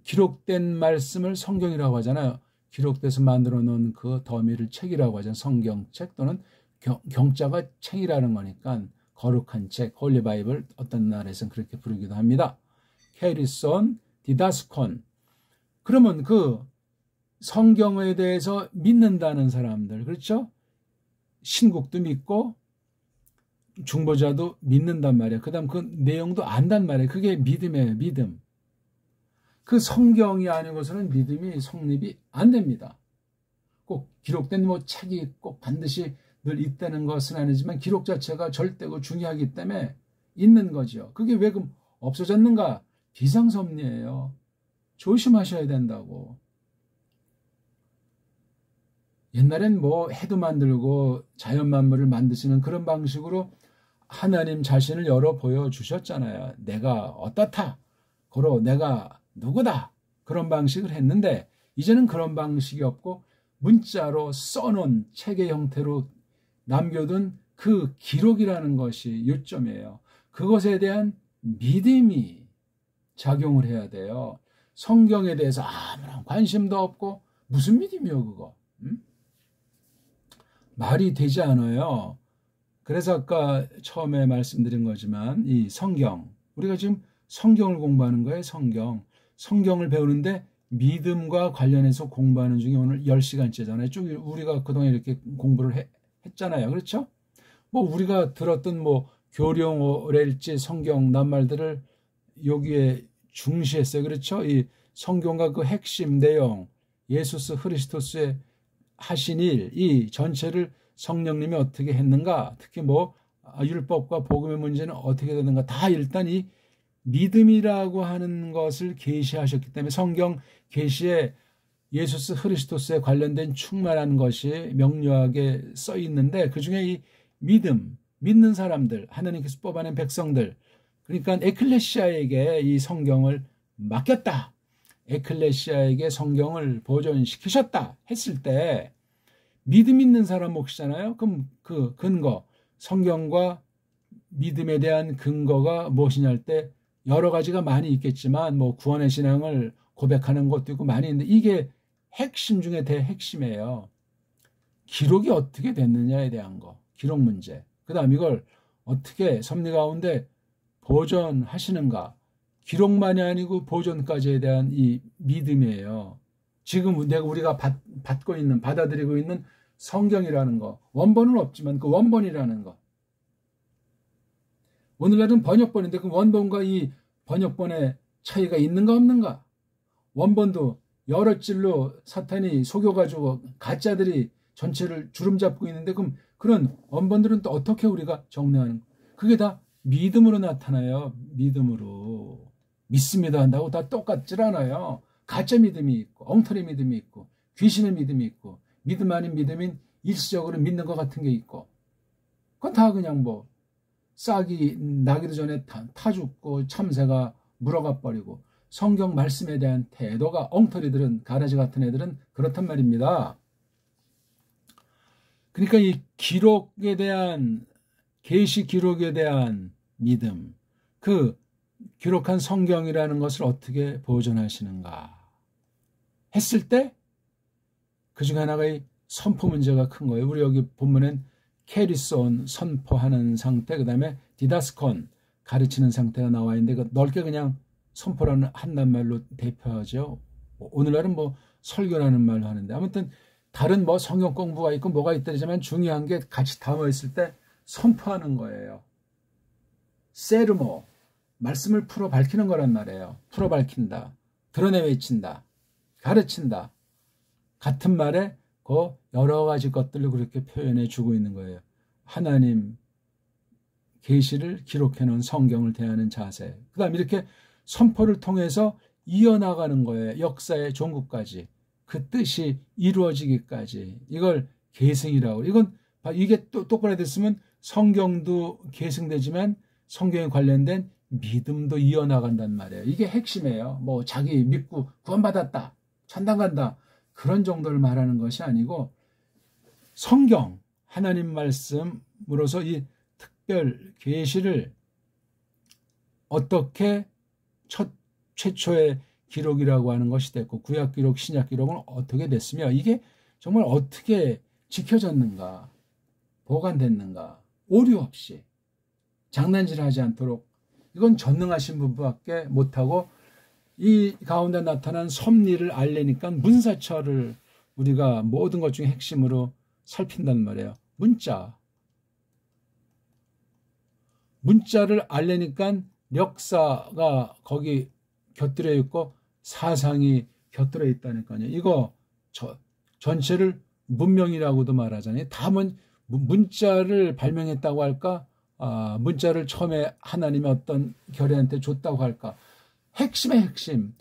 Speaker 1: 기록된 말씀을 성경이라고 하잖아요. 기록돼서 만들어 놓은 그 더미를 책이라고 하잖아요. 성경책 또는 경자가 책이라는 거니까 거룩한 책, 홀리 바이블 어떤 나라에서는 그렇게 부르기도 합니다. 케리손, 디다스콘. 그러면 그 성경에 대해서 믿는다는 사람들, 그렇죠? 신국도 믿고 중보자도 믿는단 말이에요. 그 다음 그 내용도 안단 말이에요. 그게 믿음이에요. 믿음. 그 성경이 아니고서는 믿음이 성립이 안 됩니다. 꼭 기록된 뭐 책이 꼭 반드시 늘 있다는 것은 아니지만 기록 자체가 절대고 중요하기 때문에 있는 거죠. 그게 왜 그럼 없어졌는가? 비상섭리예요. 조심하셔야 된다고. 옛날엔 뭐 해도 만들고 자연 만물을 만드시는 그런 방식으로 하나님 자신을 열어 보여주셨잖아요. 내가 어떻다. 고로 내가 누구다. 그런 방식을 했는데 이제는 그런 방식이 없고 문자로 써놓은 책의 형태로 남겨둔 그 기록이라는 것이 요점이에요. 그것에 대한 믿음이 작용을 해야 돼요. 성경에 대해서 아무런 관심도 없고 무슨 믿음이요 그거. 말이 되지 않아요. 그래서 아까 처음에 말씀드린 거지만 이 성경, 우리가 지금 성경을 공부하는 거예요. 성경을 배우는데 믿음과 관련해서 공부하는 중에 오늘 10시간째잖아요. 쭉 우리가 그동안 이렇게 공부를 했잖아요. 그렇죠? 뭐 우리가 들었던 뭐 교룡오렐지 성경 낱말들을 여기에 중시했어요. 그렇죠? 이 성경과 그 핵심 내용, 예수스 그리스도스의 하신 일, 이 전체를 성령님이 어떻게 했는가, 특히 뭐 율법과 복음의 문제는 어떻게 되는가, 다 일단 이 믿음이라고 하는 것을 계시하셨기 때문에 성경 계시에 예수스 그리스도스에 관련된 충만한 것이 명료하게 써 있는데 그중에 이 믿음, 믿는 사람들, 하나님께서 뽑아낸 백성들, 그러니까 에클레시아에게 이 성경을 맡겼다, 에클레시아에게 성경을 보존시키셨다 했을 때 믿음 있는 사람 몫이잖아요. 그럼 그 근거, 성경과 믿음에 대한 근거가 무엇이냐 할 때 여러 가지가 많이 있겠지만 뭐 구원의 신앙을 고백하는 것도 있고 많이 있는데 이게 핵심 중에 대핵심이에요. 기록이 어떻게 됐느냐에 대한 거, 기록 문제. 그 다음 이걸 어떻게 섭리 가운데 보존하시는가, 기록만이 아니고 보존까지에 대한 이 믿음이에요. 지금 우리가 받고 있는, 받아들이고 있는 성경이라는 거, 원본은 없지만 그 원본이라는 거. 오늘날은 번역본인데 그 원본과 이 번역본의 차이가 있는가 없는가? 원본도 여러 찔로 사탄이 속여가지고 가짜들이 전체를 주름 잡고 있는데 그럼 그런 원본들은 또 어떻게 우리가 정리하는 거? 그게 다 믿음으로 나타나요. 믿음으로. 믿습니다 한다고 다 똑같질 않아요. 가짜 믿음이 있고 엉터리 믿음이 있고 귀신의 믿음이 있고 믿음 아닌 믿음인 일시적으로 믿는 것 같은 게 있고 그건 다 그냥 뭐 싹이 나기도 전에 타 죽고 참새가 물어가 버리고 성경 말씀에 대한 태도가 엉터리들은 가라지 같은 애들은 그렇단 말입니다. 그러니까 이 기록에 대한 계시 기록에 대한 믿음, 그 기록한 성경이라는 것을 어떻게 보존하시는가 했을 때 그 중에 하나가 이 선포 문제가 큰 거예요. 우리 여기 본문엔 캐리손 선포하는 상태, 그 다음에 디다스콘 가르치는 상태가 나와 있는데 그 넓게 그냥 선포라는 한단 말로 대표하죠. 오늘날은 뭐 설교라는 말로 하는데 아무튼 다른 뭐 성경 공부가 있고 뭐가 있다지만 중요한 게 같이 담아 있을 때 선포하는 거예요. 세르모, 말씀을 풀어 밝히는 거란 말이에요. 풀어 밝힌다, 드러내 외친다, 가르친다. 같은 말에 그 여러 가지 것들을 그렇게 표현해 주고 있는 거예요. 하나님 계시를 기록해 놓은 성경을 대하는 자세. 그 다음 이렇게 선포를 통해서 이어나가는 거예요. 역사의 종국까지. 그 뜻이 이루어지기까지. 이걸 계승이라고. 이게 똑바로 됐으면 성경도 계승되지만 성경에 관련된 믿음도 이어나간단 말이에요. 이게 핵심이에요. 뭐 자기 믿고 구원받았다, 천당 간다, 그런 정도를 말하는 것이 아니고 성경, 하나님 말씀으로서 이 특별 계시를 어떻게 최초의 기록이라고 하는 것이 됐고 구약 기록, 신약 기록은 어떻게 됐으며 이게 정말 어떻게 지켜졌는가, 보관됐는가, 오류 없이 장난질하지 않도록 이건 전능하신 분밖에 못하고 이 가운데 나타난 섭리를 알려니까 문사처를 우리가 모든 것 중에 핵심으로 살핀단 말이에요. 문자를 알려니까 역사가 거기 곁들여 있고 사상이 곁들여 있다니까요. 이거 전체를 문명이라고도 말하잖아요. 다만 문자를 발명했다고 할까? 문자를 처음에 하나님이 어떤 결의한테 줬다고 할까? 핵심의 핵심.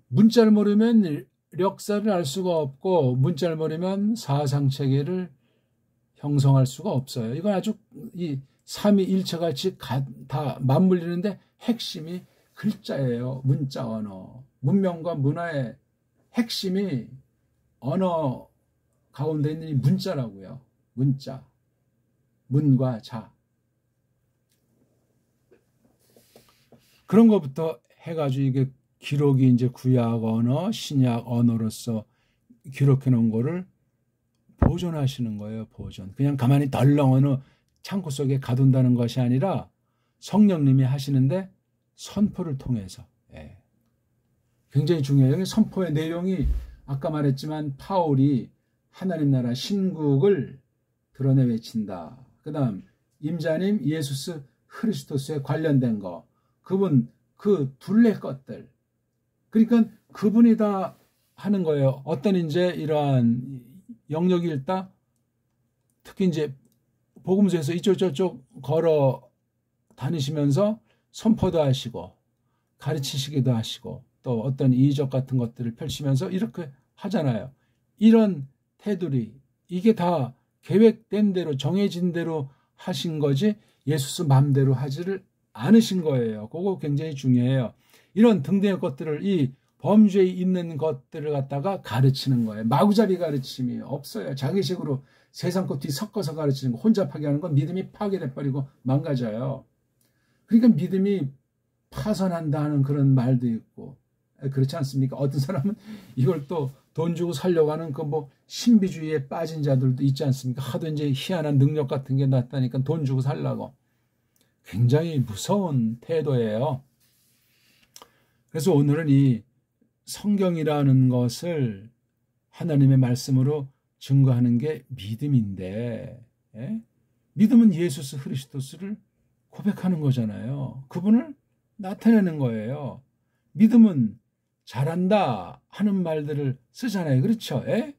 Speaker 1: 문자를 모르면 역사를 알 수가 없고 문자를 모르면 사상체계를 형성할 수가 없어요. 이건 아주 이 삼위일체같이 다 맞물리는데 핵심이 글자예요. 문자 언어. 문명과 문화의 핵심이 언어 가운데 있는 이 문자라고요. 문자. 문과 자. 그런 것부터 해가지고 이게 기록이 이제 구약 언어, 신약 언어로서 기록해 놓은 거를 보존하시는 거예요. 보존. 그냥 가만히 덜렁 어느 창고 속에 가둔다는 것이 아니라 성령님이 하시는데 선포를 통해서. 예. 굉장히 중요해요. 여기 선포의 내용이 아까 말했지만 파울이 하나님 나라 신국을 드러내 외친다. 그 다음 임자님 예수스 크리스토스에 관련된 거. 그분 그 둘레 것들. 그러니까 그분이 다 하는 거예요. 어떤 이제 이러한 영역이 있다. 특히 이제 복음서에서 이쪽 저쪽 걸어 다니시면서 선포도 하시고 가르치시기도 하시고 또 어떤 이적 같은 것들을 펼치면서 이렇게 하잖아요. 이런 테두리 이게 다 계획된 대로 정해진 대로 하신 거지 예수스 마음대로 하지를 않으신 거예요. 그거 굉장히 중요해요. 이런 등등의 것들을 이 범주에 있는 것들을 갖다가 가르치는 거예요. 마구잡이 가르침이 없어요. 자기식으로 세상 것 뒤 섞어서 가르치는 거 혼잡하게 하는 건 믿음이 파괴돼버리고 망가져요. 그러니까 믿음이 파선한다 하는 그런 말도 있고 그렇지 않습니까? 어떤 사람은 이걸 또 돈 주고 살려고 하는 그 뭐 신비주의에 빠진 자들도 있지 않습니까? 하도 이제 희한한 능력 같은 게 났다니까 돈 주고 살라고. 굉장히 무서운 태도예요. 그래서 오늘은 이 성경이라는 것을 하나님의 말씀으로 증거하는 게 믿음인데, 예? 믿음은 예수 그리스도를 고백하는 거잖아요. 그분을 나타내는 거예요. 믿음은 잘한다 하는 말들을 쓰잖아요. 그렇죠? 예?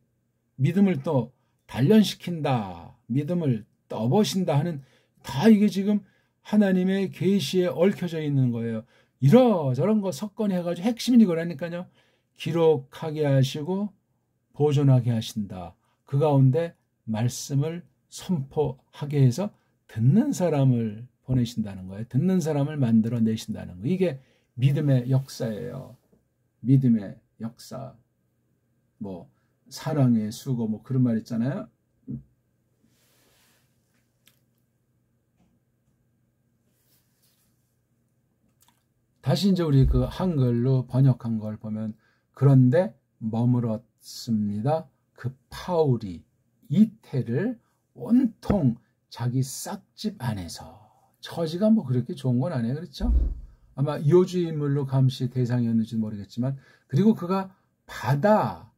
Speaker 1: 믿음을 또 단련시킨다, 믿음을 떠보신다 하는 다 이게 지금 하나님의 계시에 얽혀져 있는 거예요. 이러저런 거 섞어내 해가지고 핵심이 이거라니까요. 기록하게 하시고 보존하게 하신다. 그 가운데 말씀을 선포하게 해서 듣는 사람을 보내신다는 거예요. 듣는 사람을 만들어내신다는 거예요. 이게 믿음의 역사예요. 믿음의 역사. 뭐 사랑의 수고 뭐 그런 말 있잖아요. 다시 이제 우리 그 한글로 번역한 걸 보면 그런데 머물었습니다. 그 파울이 이태를 온통 자기 싹집 안에서 처지가 뭐 그렇게 좋은 건 아니에요. 그렇죠? 아마 요주인물로 감시 대상이었는지는 모르겠지만 그리고 그가 받아내고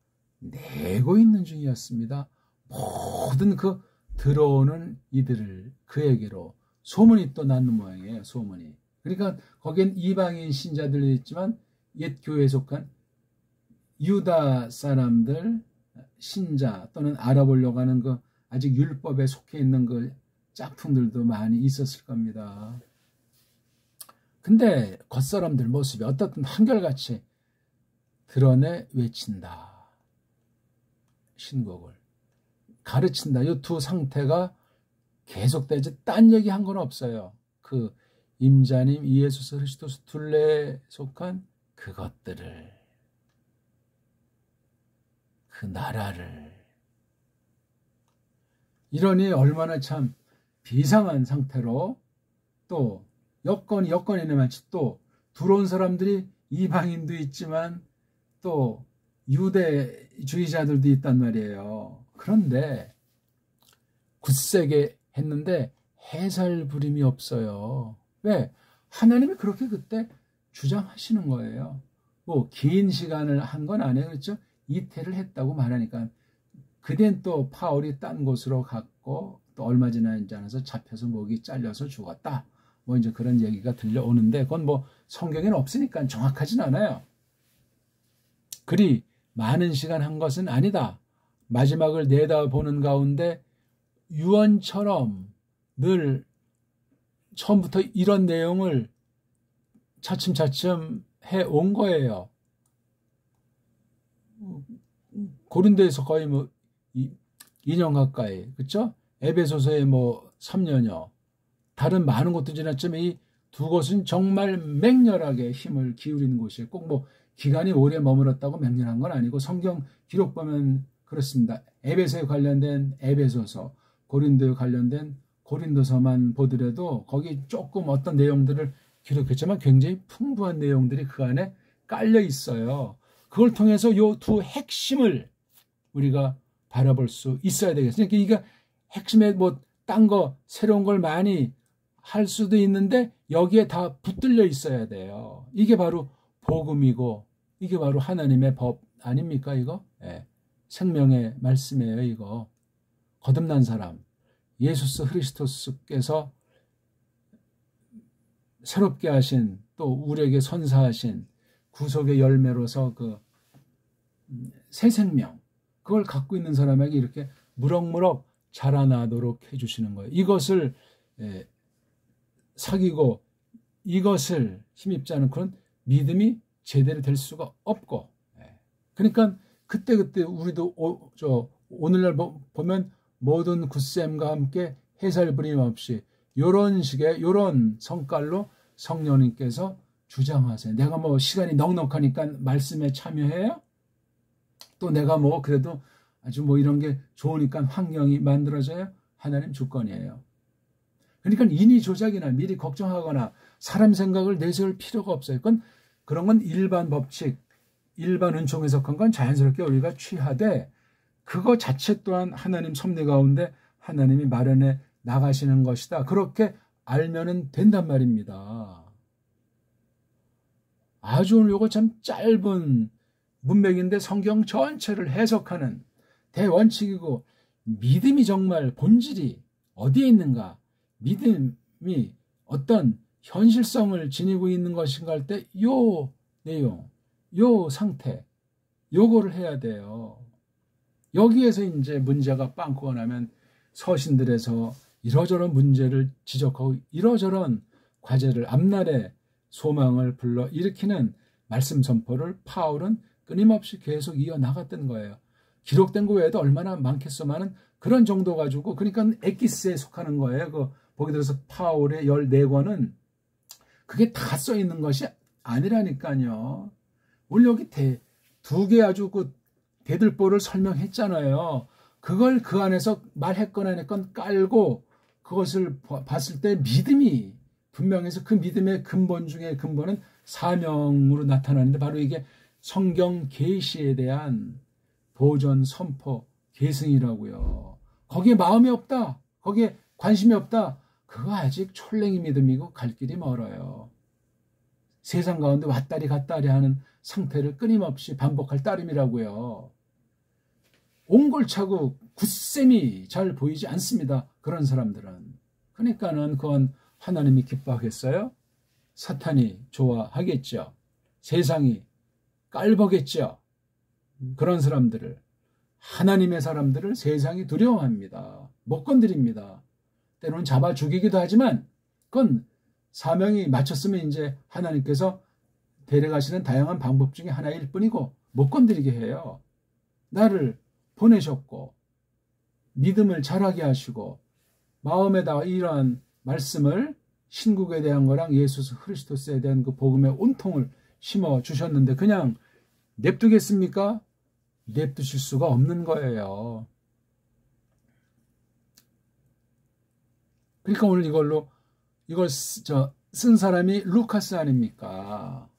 Speaker 1: 있는 중이었습니다. 모든 그 들어오는 이들을 그에게로 소문이 또 나는 모양이에요. 소문이. 그러니까 거기엔 이방인 신자들이 있지만 옛 교회에 속한 유다 사람들 신자 또는 알아보려고 하는 그 아직 율법에 속해 있는 그 짝퉁들도 많이 있었을 겁니다. 근데 겉사람들 모습이 어떻든 한결같이 드러내 외친다. 신곡을 가르친다. 이 두 상태가 계속되지 딴 얘기 한 건 없어요. 그 임자님 예수 그리스도스 둘레에 속한 그것들을 그 나라를 이러니 얼마나 참 비상한 상태로 또 여건이네 마치 또 들어온 사람들이 이방인도 있지만 또 유대주의자들도 있단 말이에요. 그런데 굳세게 했는데 해설 부림이 없어요. 왜? 하나님이 그렇게 그때 주장하시는 거예요. 뭐 긴 시간을 한 건 아니에요. 그렇죠? 이태를 했다고 말하니까 그땐 또 파울이 딴 곳으로 갔고 또 얼마 지나지 않아서 잡혀서 목이 잘려서 죽었다. 뭐 이제 그런 얘기가 들려오는데 그건 뭐 성경에는 없으니까 정확하진 않아요. 그리 많은 시간 한 것은 아니다. 마지막을 내다보는 가운데 유언처럼 늘 처음부터 이런 내용을 차츰차츰 해온 거예요. 고린도에서 거의 뭐 2년 가까이, 그렇죠? 에베소서에 뭐 3년여, 다른 많은 곳도 지났지만 이 두 곳은 정말 맹렬하게 힘을 기울이는 곳이에요. 꼭 뭐 기간이 오래 머물렀다고 맹렬한 건 아니고 성경 기록 보면 그렇습니다. 에베소에 관련된 에베소서, 고린도에 관련된 고린도서만 보더라도 거기 조금 어떤 내용들을 기록했지만 굉장히 풍부한 내용들이 그 안에 깔려 있어요. 그걸 통해서 이 두 핵심을 우리가 바라볼 수 있어야 되겠어요. 그러니까 이게 핵심에 뭐 딴 거 새로운 걸 많이 할 수도 있는데 여기에 다 붙들려 있어야 돼요. 이게 바로 복음이고 이게 바로 하나님의 법 아닙니까 이거? 예. 생명의 말씀이에요 이거. 거듭난 사람 예수스 그리스도께서 새롭게 하신 또 우리에게 선사하신 구속의 열매로서 그 새 생명 그걸 갖고 있는 사람에게 이렇게 무럭무럭 자라나도록 해주시는 거예요. 이것을 사귀고 이것을 힘입지 않은 그런 믿음이 제대로 될 수가 없고 그러니까 그때그때 우리도 오늘날 보면 모든 굳셈과 함께 해살 부림 없이 이런 식의 이런 성깔로 성령님께서 주장하세요. 내가 뭐 시간이 넉넉하니까 말씀에 참여해요? 또 내가 뭐 그래도 아주 뭐 이런 게 좋으니까 환경이 만들어져요? 하나님 주권이에요. 그러니까 인위 조작이나 미리 걱정하거나 사람 생각을 내세울 필요가 없어요. 그런 건 일반 법칙, 일반 은총 해석한 건 자연스럽게 우리가 취하되 그거 자체 또한 하나님 섭리 가운데 하나님이 마련해 나가시는 것이다. 그렇게 알면은 된단 말입니다. 아주 오늘 요거 참 짧은 문맥인데 성경 전체를 해석하는 대원칙이고 믿음이 정말 본질이 어디에 있는가 믿음이 어떤 현실성을 지니고 있는 것인가 할 때 요 내용 요 상태 요거를 해야 돼요. 여기에서 이제 문제가 빵꾸가 나면 서신들에서 이러저런 문제를 지적하고 이러저런 과제를 앞날에 소망을 불러일으키는 말씀 선포를 파울은 끊임없이 계속 이어나갔던 거예요. 기록된 거 외에도 얼마나 많겠소만은 그런 정도 가지고 그러니까 엑기스에 속하는 거예요. 보기 들어서 파울의 14권은 그게 다 써 있는 것이 아니라니까요. 오늘 여기 두 개 아주 그 대들보를 설명했잖아요. 그걸 그 안에서 말했건 안 했건 깔고 그것을 봤을 때 믿음이 분명해서 그 믿음의 근본 중에 근본은 사명으로 나타나는데 바로 이게 성경 계시에 대한 도전, 선포, 계승이라고요. 거기에 마음이 없다. 거기에 관심이 없다. 그거 아직 촐랭이 믿음이고 갈 길이 멀어요. 세상 가운데 왔다리 갔다리 하는 상태를 끊임없이 반복할 따름이라고요. 옹골차고 굳셈이 잘 보이지 않습니다. 그런 사람들은. 그러니까는 그건 하나님이 기뻐하겠어요? 사탄이 좋아하겠죠. 세상이 깔보겠죠. 그런 사람들을 하나님의 사람들을 세상이 두려워합니다. 못 건드립니다. 때로는 잡아 죽이기도 하지만 그건 사명이 마쳤으면 이제 하나님께서 데려가시는 다양한 방법 중에 하나일 뿐이고 못 건드리게 해요. 나를 보내셨고 믿음을 자라게 하시고 마음에다가 이러한 말씀을 신국에 대한 거랑 예수 그리스도에 대한 그 복음의 온통을 심어 주셨는데 그냥 냅두겠습니까? 냅두실 수가 없는 거예요. 그러니까 오늘 이걸 쓴 사람이 루카스 아닙니까?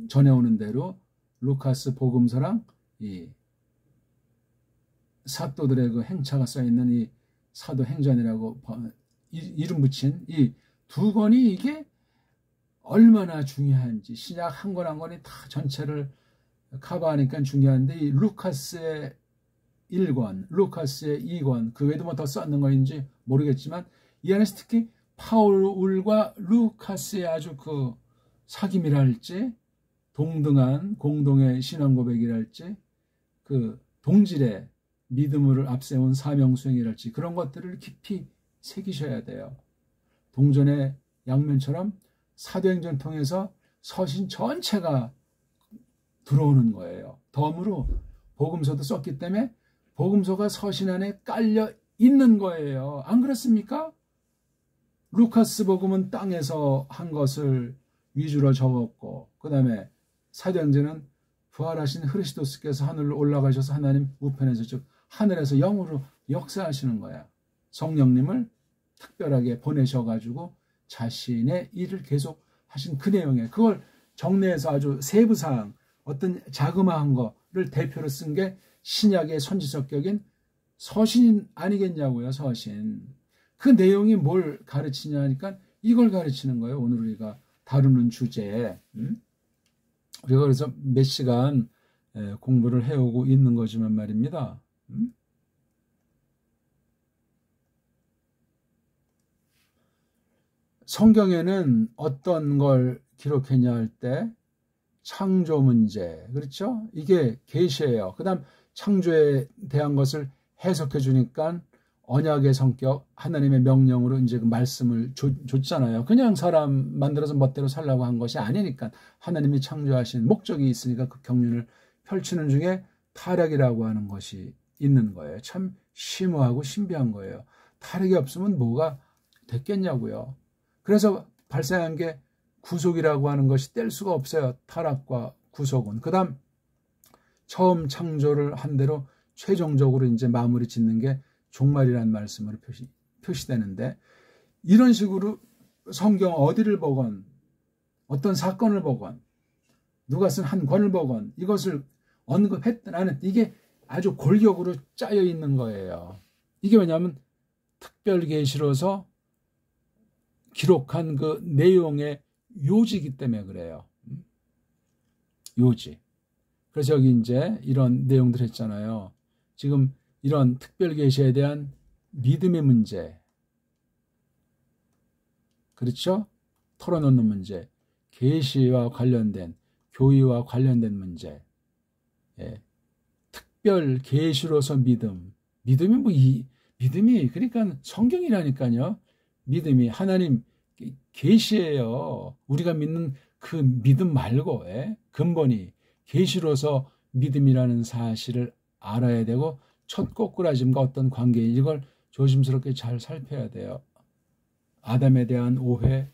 Speaker 1: 전해오는 대로 루카스 복음서랑 이 사도들의 그 행차가 써있는 이 사도행전이라고 이름 붙인 이 두 권이 이게 얼마나 중요한지 신약 한 권 한 권이 다 전체를 커버하니까 중요한데 이 루카스의 1권, 루카스의 2권 그 외에도 뭐 더 썼는 거인지 모르겠지만 이 안에서 특히 파울과 루카스의 아주 그 사귐이랄지 동등한 공동의 신앙 고백이랄지 그 동질의 믿음을 앞세운 사명 수행이랄지 그런 것들을 깊이 새기셔야 돼요. 동전의 양면처럼 사도행전 통해서 서신 전체가 들어오는 거예요. 덤으로 복음서도 썼기 때문에 복음서가 서신 안에 깔려 있는 거예요. 안 그렇습니까? 루카스 복음은 땅에서 한 것을 위주로 적었고 그 다음에 사도행전은 부활하신 그리스도께서 하늘로 올라가셔서 하나님 우편에서 즉 하늘에서 영으로 역사하시는 거야. 성령님을 특별하게 보내셔가지고 자신의 일을 계속 하신 그 내용에 그걸 정리해서 아주 세부사항 어떤 자그마한 거를 대표로 쓴 게 신약의 선지서격인 서신 아니겠냐고요. 서신. 그 내용이 뭘 가르치냐 하니까 이걸 가르치는 거예요. 오늘 우리가 다루는 주제에. 우리가 그래서 몇 시간 공부를 해오고 있는 거지만 말입니다. 성경에는 어떤 걸 기록했냐 할 때 창조 문제, 그렇죠? 이게 계시예요. 그 다음 창조에 대한 것을 해석해 주니까 언약의 성격, 하나님의 명령으로 이제 그 말씀을 줬잖아요. 그냥 사람 만들어서 멋대로 살라고 한 것이 아니니까 하나님이 창조하신 목적이 있으니까 그 경륜을 펼치는 중에 타락이라고 하는 것이 있는 거예요. 참 심오하고 신비한 거예요. 타락이 없으면 뭐가 됐겠냐고요. 그래서 발생한 게 구속이라고 하는 것이 뗄 수가 없어요. 타락과 구속은. 그 다음 처음 창조를 한 대로 최종적으로 이제 마무리 짓는 게 종말이라는 말씀으로 표시되는데, 이런 식으로 성경 어디를 보건 어떤 사건을 보건 누가 쓴 한 권을 보건 이것을 언급했든 안 했든 이게 아주 골격으로 짜여 있는 거예요. 이게 왜냐하면 특별계시로서 기록한 그 내용의 요지이기 때문에 그래요. 요지. 그래서 여기 이제 이런 내용들 했잖아요. 지금 이런 특별계시에 대한 믿음의 문제, 그렇죠? 털어놓는 문제, 계시와 관련된, 교의와 관련된 문제, 특별 계시로서 믿음이 믿음이 그러니까 성경이라니까요. 믿음이 하나님 계시예요. 우리가 믿는 그 믿음 말고 근본이 계시로서 믿음이라는 사실을 알아야 되고, 첫 꼬꾸라짐과 어떤 관계인 이걸 조심스럽게 잘 살펴야 돼요. 아담에 대한 오해,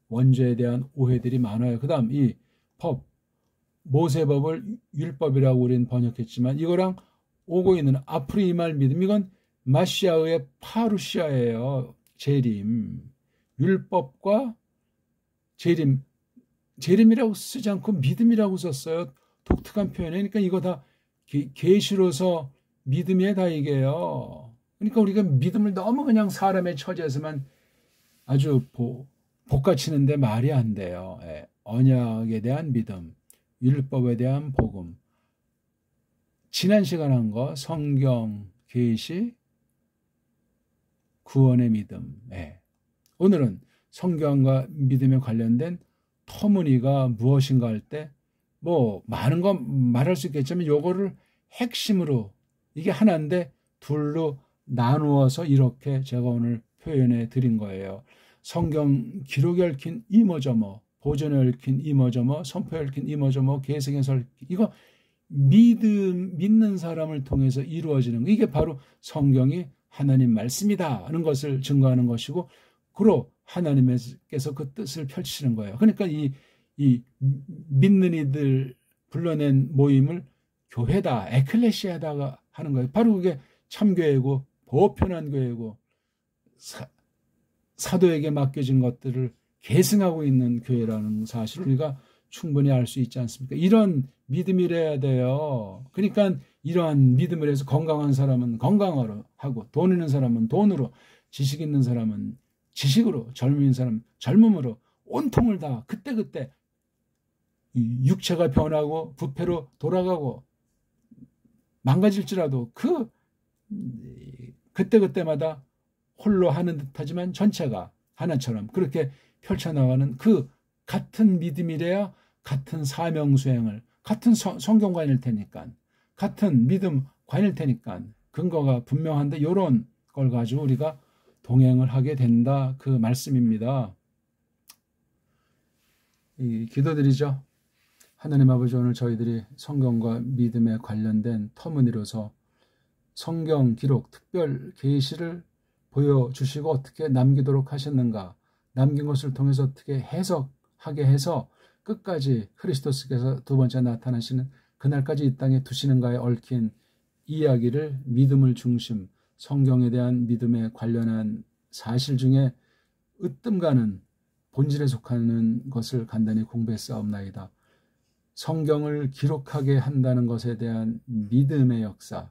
Speaker 1: 원죄에 대한 오해들이 많아요. 그 다음 이 법, 모세법을 율법이라고 우리는 번역했지만 이거랑 오고 있는 앞으로 임할 믿음, 이건 마시아의 파루시아예요. 재림. 율법과 재림이라고 쓰지 않고 믿음이라고 썼어요. 독특한 표현이니까 이거 다 계시로서 믿음이야 다 이게요. 그러니까 우리가 믿음을 너무 그냥 사람의 처지에서만 아주 볶아치는데 말이 안 돼요. 언약에 대한 믿음, 율법에 대한 복음, 지난 시간 한 거 성경, 계시, 구원의 믿음. 오늘은 성경과 믿음에 관련된 터무니가 무엇인가 할 때 뭐 많은 거 말할 수 있겠지만 요거를 핵심으로, 이게 하나인데 둘로 나누어서 이렇게 제가 오늘 표현해 드린 거예요. 성경 기록에 얽힌 이모저모, 보존에 얽힌 이모저모, 선포에 얽힌 이모저모, 계승에서 얽힌, 이거 믿는 사람을 통해서 이루어지는 거, 이게 바로 성경이 하나님 말씀이다 하는 것을 증거하는 것이고, 그로 하나님께서 그 뜻을 펼치시는 거예요. 그러니까 이 믿는 이들 불러낸 모임을 교회다, 에클레시아다가 하는 거예요. 바로 그게 참교회고 보편한 교회고 사도에게 맡겨진 것들을 계승하고 있는 교회라는 사실을 우리가 충분히 알 수 있지 않습니까? 이런 믿음이래야 돼요. 그러니까 이러한 믿음을 해서 건강한 사람은 건강으로 하고, 돈 있는 사람은 돈으로, 지식 있는 사람은 지식으로, 젊은 사람은 젊음으로 온통을 다 그때그때 육체가 변하고 부패로 돌아가고 망가질지라도 그때그때마다 홀로 하는 듯하지만 전체가 하나처럼 그렇게 펼쳐나가는 그 같은 믿음이래야 같은 사명 수행을, 같은 성경관일 테니까, 같은 믿음관일 테니까 근거가 분명한데 이런 걸 가지고 우리가 동행을 하게 된다, 그 말씀입니다. 기도드리죠. 하나님 아버지, 오늘 저희들이 성경과 믿음에 관련된 터무니로서 성경 기록, 특별 계시를 보여주시고 어떻게 남기도록 하셨는가, 남긴 것을 통해서 어떻게 해석하게 해서 끝까지 그리스도께서 두 번째 나타나시는 그날까지 이 땅에 두시는가에 얽힌 이야기를 믿음을 중심, 성경에 대한 믿음에 관련한 사실 중에 으뜸가는 본질에 속하는 것을 간단히 공부했사옵나이다. 성경을 기록하게 한다는 것에 대한 믿음의 역사,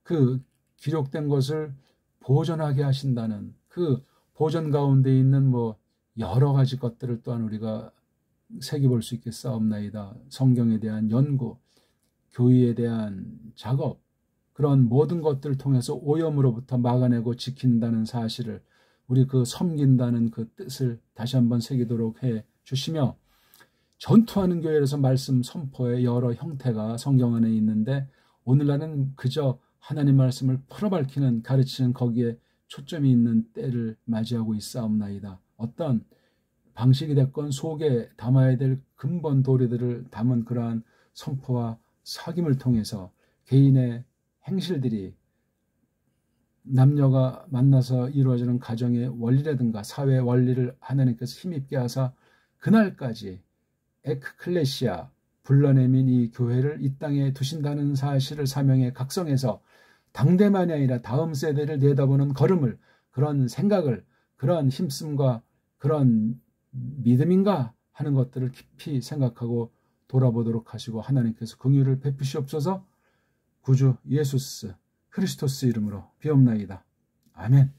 Speaker 1: 그 기록된 것을 보존하게 하신다는 그 보존 가운데 있는 여러 가지 것들을 또한 우리가 새겨볼 수 있겠사옵나이다. 성경에 대한 연구, 교회에 대한 작업, 그런 모든 것들을 통해서 오염으로부터 막아내고 지킨다는 사실을, 우리 그 섬긴다는 그 뜻을 다시 한번 새기도록 해 주시며, 전투하는 교회에서 말씀 선포의 여러 형태가 성경 안에 있는데, 오늘날은 그저 하나님 말씀을 풀어밝히는, 가르치는 거기에 초점이 있는 때를 맞이하고 있사옵나이다. 어떤 방식이 됐건 속에 담아야 될 근본 도리들을 담은 그러한 선포와 사김을 통해서 개인의 행실들이 남녀가 만나서 이루어지는 가정의 원리라든가 사회 원리를 하나님께서 힘있게 하사 그날까지 에크클레시아, 불러내민 이 교회를 이 땅에 두신다는 사실을 사명에 각성해서 당대만이 아니라 다음 세대를 내다보는 걸음을, 그런 생각을, 그런 힘씀과 그런 믿음인가 하는 것들을 깊이 생각하고 돌아보도록 하시고 하나님께서 긍휼을 베푸시옵소서. 구주 예수스 그리스도스 이름으로 비옵나이다. 아멘.